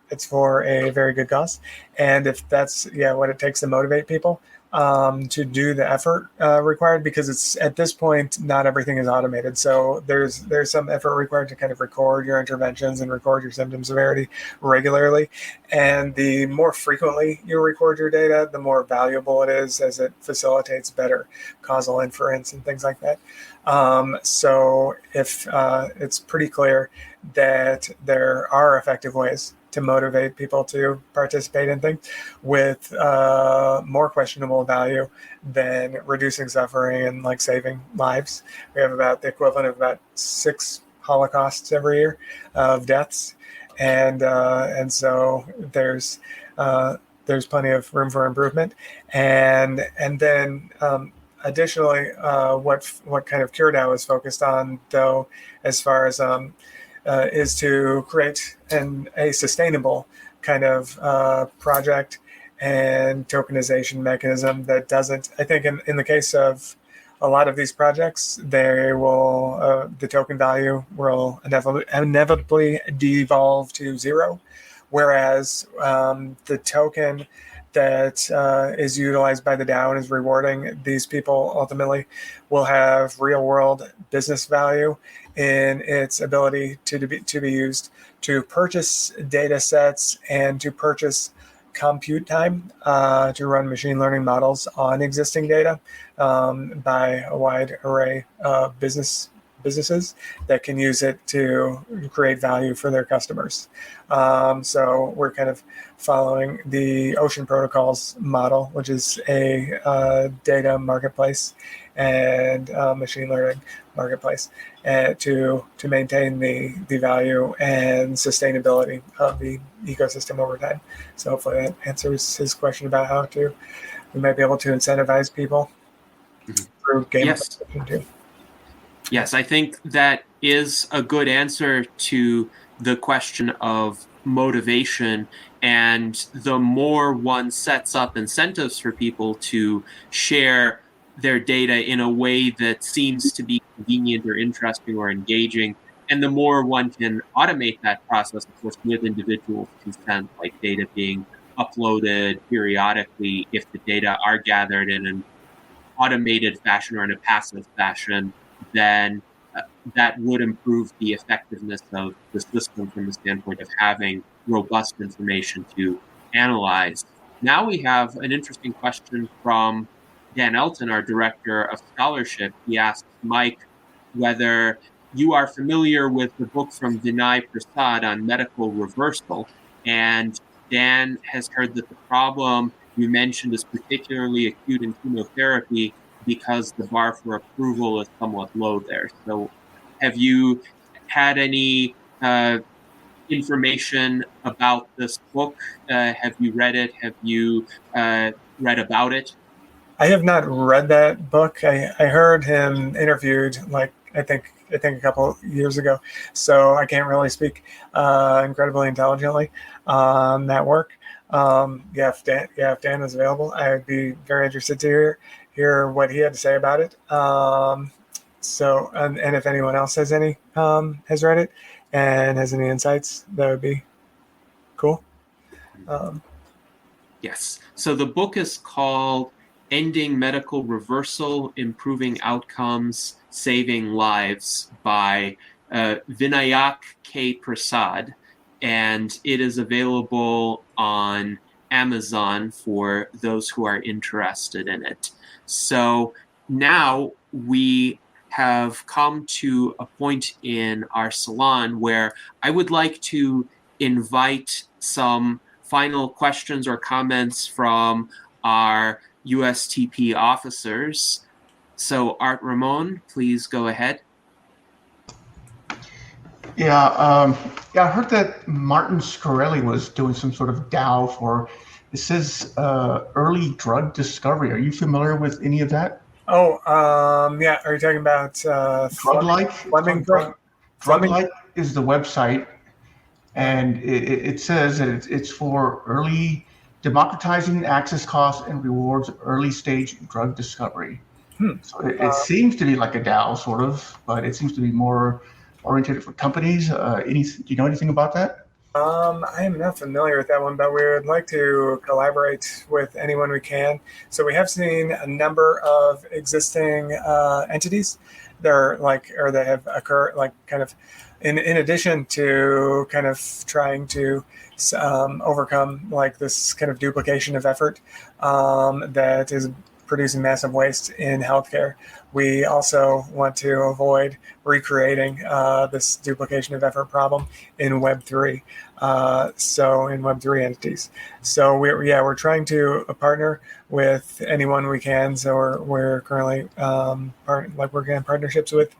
a very good cause. And if that's what it takes to motivate people to do the effort required, because it's at this point not everything is automated. So there's some effort required to kind of record your interventions and record your symptom severity regularly. And the more frequently you record your data, the more valuable it is, as it facilitates better causal inference and things like that. So if it's pretty clear that there are effective ways to motivate people to participate in things with more questionable value than reducing suffering and like saving lives. We have about the equivalent of about 6 Holocausts every year of deaths, and so there's plenty of room for improvement. And then additionally, what kind of CureDAO is focused on, though, as far as is to create a sustainable kind of project and tokenization mechanism that doesn't, I think in the case of a lot of these projects, they will, the token value will inevitably devolve to zero, whereas the token that is utilized by the DAO and is rewarding these people ultimately will have real world business value in its ability to be used to purchase data sets and to purchase compute time to run machine learning models on existing data by a wide array of business businesses that can use it to create value for their customers. So we're kind of following the Ocean Protocols model, which is a data marketplace and machine learning marketplace, to maintain the value and sustainability of the ecosystem over time. So hopefully that answers his question about how we might be able to incentivize people through gamification too. Yes, I think that is a good answer to the question of motivation. And the more one sets up incentives for people to share their data in a way that seems to be convenient or interesting or engaging, and the more one can automate that process, of course, with individual consent, like data being uploaded periodically if the data are gathered in an automated fashion or in a passive fashion, then that would improve the effectiveness of the system from the standpoint of having robust information to analyze. Now we have an interesting question from Dan Elton, our Director of Scholarship. He asks Mike whether you are familiar with the book from Vinay Prasad on medical reversal. And Dan has heard that the problem you mentioned is particularly acute in chemotherapy because the bar for approval is somewhat low there. So have you had any information about this book? Have you read it? Have you read about it? I have not read that book. I heard him interviewed, like I think a couple years ago. So I can't really speak incredibly intelligently on that work. If Dan is available, I would be very interested to hear what he had to say about it. So if anyone else has read it and has any insights, that would be cool. Yes. So the book is called Ending Medical Reversal, Improving Outcomes, Saving Lives by Vinayak K. Prasad. And it is available on Amazon for those who are interested in it. So now we have come to a point in our salon where I would like to invite some final questions or comments from our USTP officers. So Art Ramon, please go ahead. Yeah, I heard that Martin Scarelli was doing some sort of DAO for, it says early drug discovery. Are you familiar with any of that? Oh, yeah. Are you talking about Drug-like? Fleming? Drug-like is the website, and it says that it's for early democratizing access costs and rewards early stage drug discovery. So it seems to be like a DAO sort of, but it seems to be more oriented for companies. Do you know anything about that? I am not familiar with that one, but we would like to collaborate with anyone we can. So we have seen a number of existing entities that have occurred, like kind of in addition to kind of trying to overcome like this kind of duplication of effort that is producing massive waste in healthcare. We also want to avoid recreating this duplication of effort problem in Web3. So in Web3 entities. So we're trying to partner with anyone we can. So we're currently working on partnerships with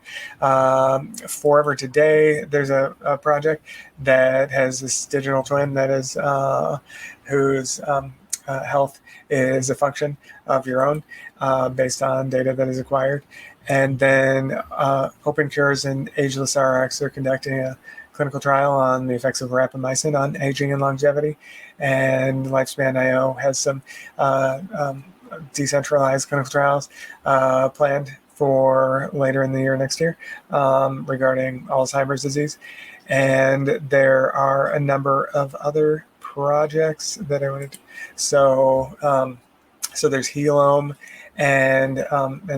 Forever Today. There's a project that has this digital twin that is whose health is a function of your own based on data that is acquired. And then Open Cures and Ageless RX are conducting a clinical trial on the effects of rapamycin on aging and longevity. And Lifespan.io has some decentralized clinical trials planned for later in the year next year regarding Alzheimer's disease. And there are a number of other projects that I wanted to, so there's Helome, and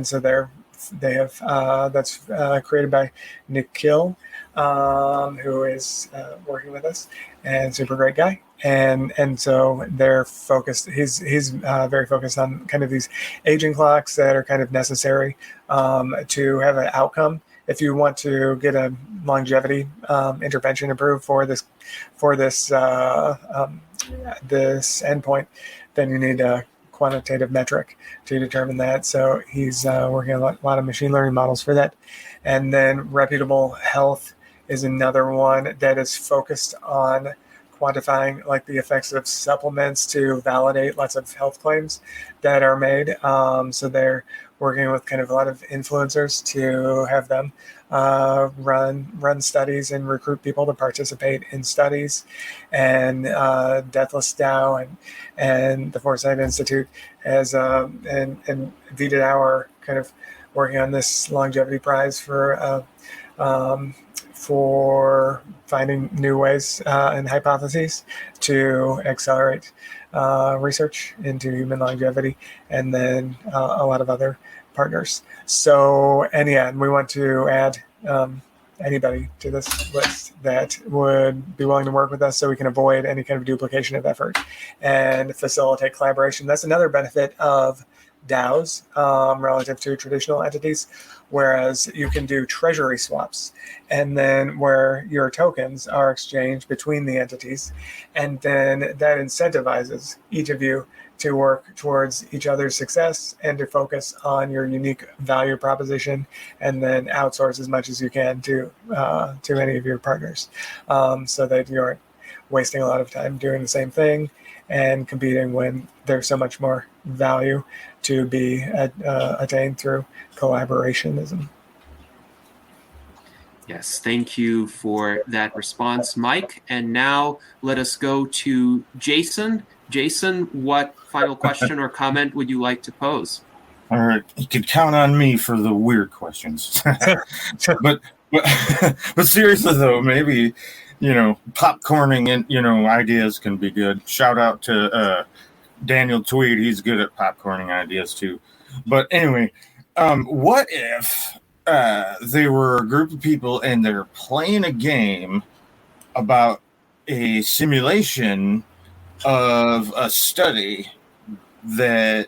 so they have that's created by Nick Kill, who is working with us, and super great guy, and so they're focused. He's very focused on kind of these aging clocks that are kind of necessary to have an outcome if you want to get a longevity intervention approved for this this endpoint, then you need a quantitative metric to determine that. So he's working on a lot of machine learning models for that. And then Reputable Health is another one that is focused on quantifying like the effects of supplements to validate lots of health claims that are made. So they're working with kind of a lot of influencers to have them run studies and recruit people to participate in studies. And Deathless DAO and the Foresight Institute has and VDAO are kind of working on this longevity prize for finding new ways and hypotheses to accelerate research into human longevity, and then a lot of other partners. So, and we want to add anybody to this list that would be willing to work with us so we can avoid any kind of duplication of effort and facilitate collaboration. That's another benefit of DAOs relative to traditional entities, whereas you can do treasury swaps, and then where your tokens are exchanged between the entities, and then that incentivizes each of you to work towards each other's success and to focus on your unique value proposition, and then outsource as much as you can to any of your partners, so that you aren't wasting a lot of time doing the same thing and competing when there's so much more value to be attained through collaborationism. Yes, thank you for that response, Mike. And now let us go to Jason. Jason, what final question or comment would you like to pose? All right, you could count on me for the weird questions. but seriously though, maybe popcorning and ideas can be good. Shout out to Daniel Tweed; he's good at popcorning ideas too. But anyway, what if they were a group of people and they're playing a game about a simulation of a study that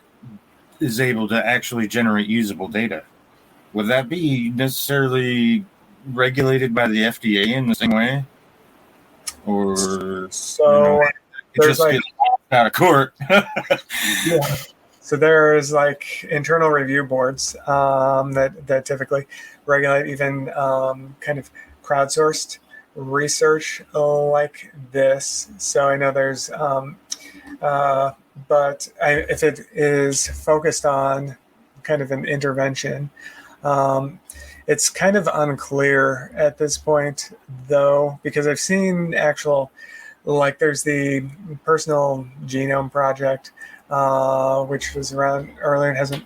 is able to actually generate usable data? Would that be necessarily regulated by the FDA in the same way? Or so it just gets out of court? Yeah. So there's like internal review boards that typically regulate even kind of crowdsourced research like this. So I know there's, but if it is focused on kind of an intervention, it's kind of unclear at this point, though, because I've seen like there's the Personal Genome Project, which was around earlier and hasn't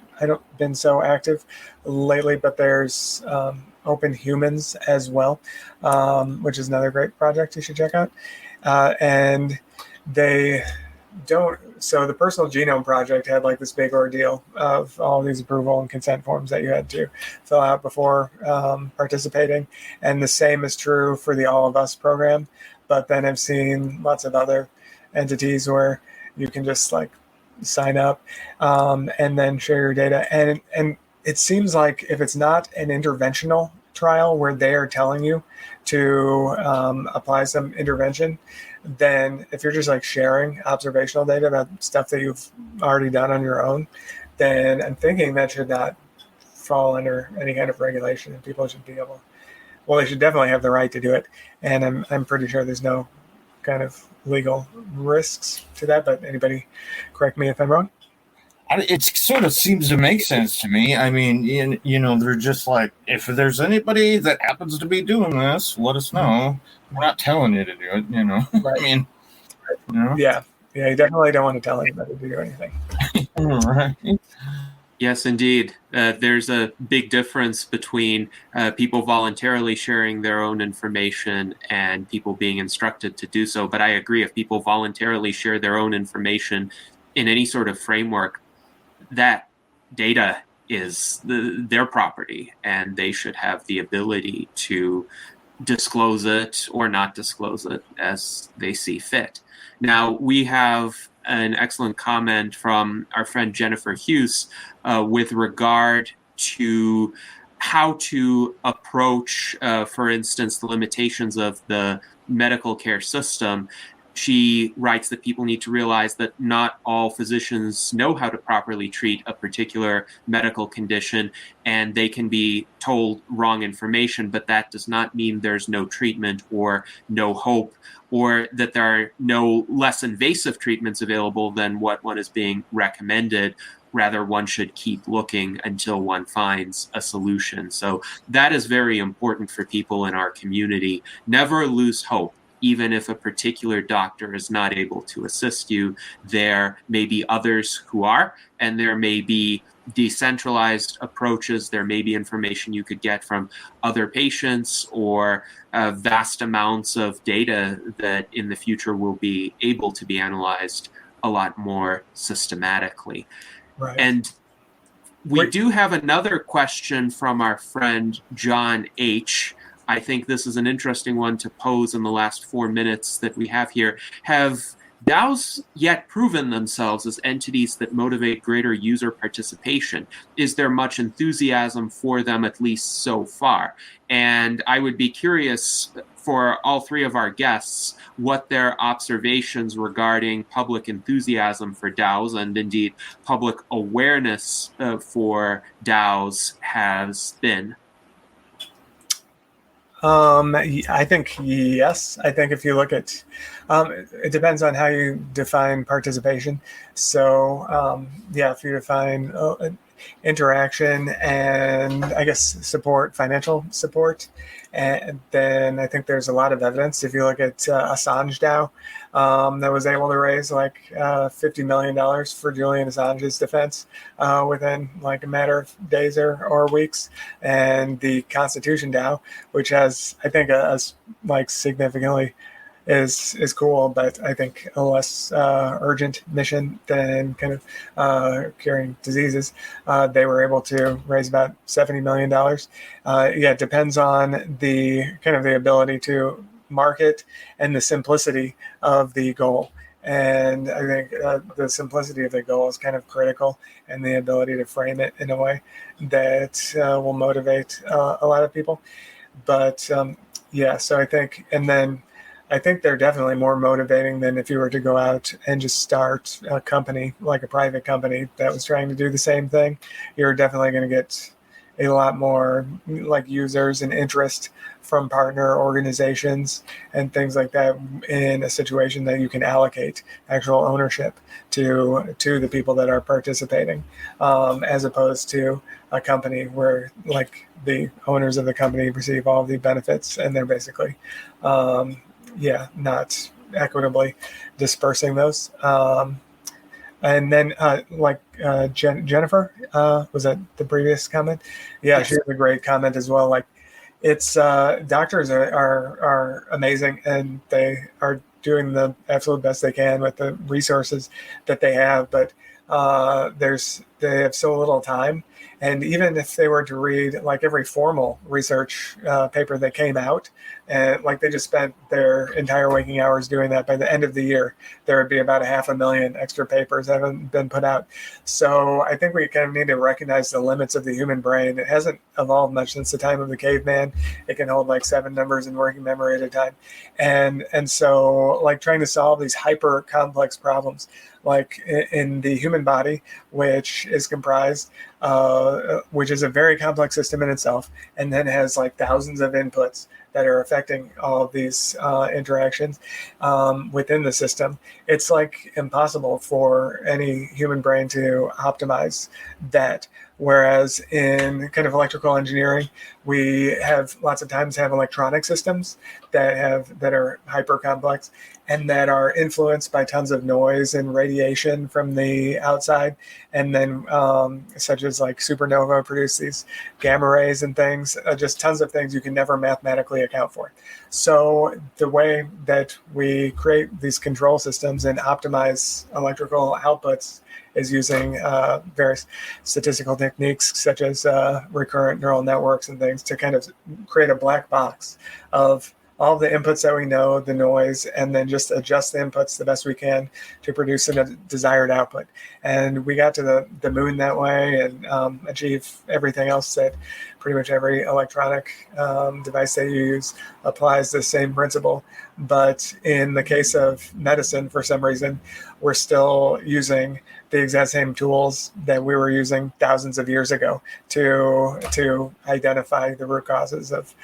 been so active lately, but there's Open Humans as well, which is another great project you should check out. And they don't, so the Personal Genome Project had like this big ordeal of all these approval and consent forms that you had to fill out before participating. And the same is true for the All of Us program. But then I've seen lots of other entities where you can just like sign up and then share your data. And it seems like if it's not an interventional trial where they are telling you to apply some intervention, then if you're just like sharing observational data about stuff that you've already done on your own, then I'm thinking that should not fall under any kind of regulation, and people should be able, well, they should definitely have the right to do it. And I'm pretty sure there's no kind of legal risks to that, but anybody correct me if I'm wrong. It sort of seems to make sense to me. I mean, they're just like, if there's anybody that happens to be doing this, let us know. We're not telling you to do it, Right. I mean, Yeah, you definitely don't want to tell anybody to do anything. Right. Yes, indeed. There's a big difference between people voluntarily sharing their own information and people being instructed to do so. But I agree, if people voluntarily share their own information in any sort of framework, that data is their property, and they should have the ability to disclose it or not disclose it as they see fit. Now, we have an excellent comment from our friend Jennifer Hughes with regard to how to approach, for instance, the limitations of the medical care system. She writes that people need to realize that not all physicians know how to properly treat a particular medical condition, and they can be told wrong information, but that does not mean there's no treatment or no hope, or that there are no less invasive treatments available than what one is being recommended. Rather, one should keep looking until one finds a solution. So that is very important for people in our community. Never lose hope. Even if a particular doctor is not able to assist you, there may be others who are, and there may be decentralized approaches. There may be information you could get from other patients, or vast amounts of data that in the future will be able to be analyzed a lot more systematically. Right. And we do have another question from our friend John H. I think this is an interesting one to pose in the last 4 minutes that we have here. Have DAOs yet proven themselves as entities that motivate greater user participation? Is there much enthusiasm for them, at least so far? And I would be curious for all three of our guests what their observations regarding public enthusiasm for DAOs, and indeed public awareness for DAOs, has been. I think yes. I think if you look at, it depends on how you define participation. So if you define interaction and I guess support, financial support, and then I think there's a lot of evidence. If you look at Assange DAO, that was able to raise like $50 million for Julian Assange's defense within like a matter of days or weeks, and the Constitution DAO, which has I think a like significantly is cool, but I think a less urgent mission than kind of curing diseases. They were able to raise about $70 million. It depends on the kind of the ability to market and the simplicity of the goal. And I think the simplicity of the goal is kind of critical, and the ability to frame it in a way that will motivate a lot of people. But so I think, and then I think they're definitely more motivating than if you were to go out and just start a company, like a private company that was trying to do the same thing. You're definitely going to get a lot more like users and interest from partner organizations and things like that in a situation that you can allocate actual ownership to the people that are participating, as opposed to a company where like the owners of the company receive all the benefits and they're basically not equitably dispersing those. And then Jennifer, was that the previous comment? Yeah, yes. She has a great comment as well. Like it's doctors are amazing, and they are doing the absolute best they can with the resources that they have, but they have so little time. And even if they were to read like every formal research paper that came out, and like they just spent their entire waking hours doing that, by the end of the year, there would be about 500,000 extra papers that haven't been put out. So I think we kind of need to recognize the limits of the human brain. It hasn't evolved much since the time of the caveman. It can hold like 7 numbers in working memory at a time. And so like trying to solve these hyper complex problems, like in the human body, which is comprised, which is a very complex system in itself, and then has like thousands of inputs that are affecting all of these interactions within the system. It's like impossible for any human brain to optimize that. Whereas in kind of electrical engineering, we have lots of times have electronic systems that are hyper complex and that are influenced by tons of noise and radiation from the outside. And then such as like supernova produce these gamma rays and things, just tons of things you can never mathematically account for. So the way that we create these control systems and optimize electrical outputs is using various statistical techniques such as recurrent neural networks and things to kind of create a black box of all the inputs that we know, the noise, and then just adjust the inputs the best we can to produce a desired output. And we got to the moon that way and achieve everything else that pretty much every electronic device that you use applies the same principle. But in the case of medicine, for some reason, we're still using the exact same tools that we were using thousands of years ago to identify the root causes of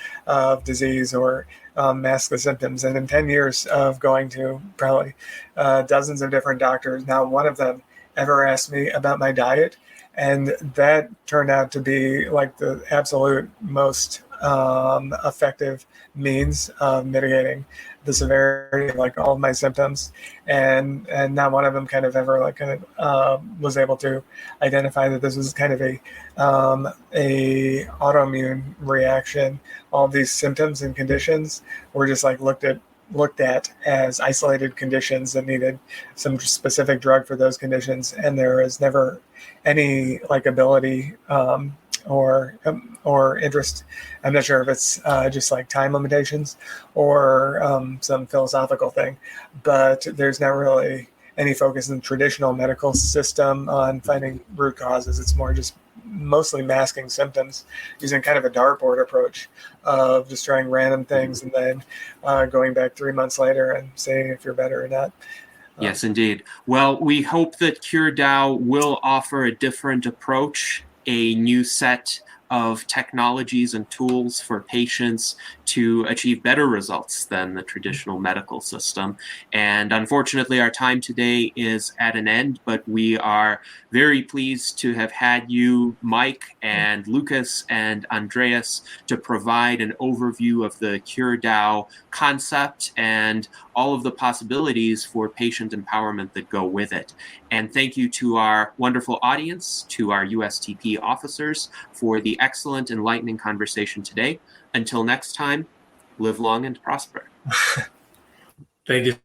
disease or mask the symptoms. And in 10 years of going to probably dozens of different doctors, not one of them ever asked me about my diet. And that turned out to be like the absolute most effective means of mitigating the severity of like all of my symptoms, and not one of them kind of ever like was able to identify that this was kind of a autoimmune reaction. All of these symptoms and conditions were just like looked at as isolated conditions that needed some specific drug for those conditions, and there was never any like ability or interest. I'm not sure if it's just like time limitations or some philosophical thing, but there's not really any focus in the traditional medical system on finding root causes. It's more just mostly masking symptoms using kind of a dartboard approach of just trying random things and then going back 3 months later and seeing if you're better or not. Yes, indeed. Well, we hope that CureDAO will offer a different approach, a new set of technologies and tools for patients to achieve better results than the traditional medical system. And unfortunately, our time today is at an end, but we are very pleased to have had you, Mike, and Lukas, and Andreas, to provide an overview of the CureDAO concept and all of the possibilities for patient empowerment that go with it. And thank you to our wonderful audience, to our USTP officers, for the excellent, enlightening conversation today. Until next time, live long and prosper. Thank you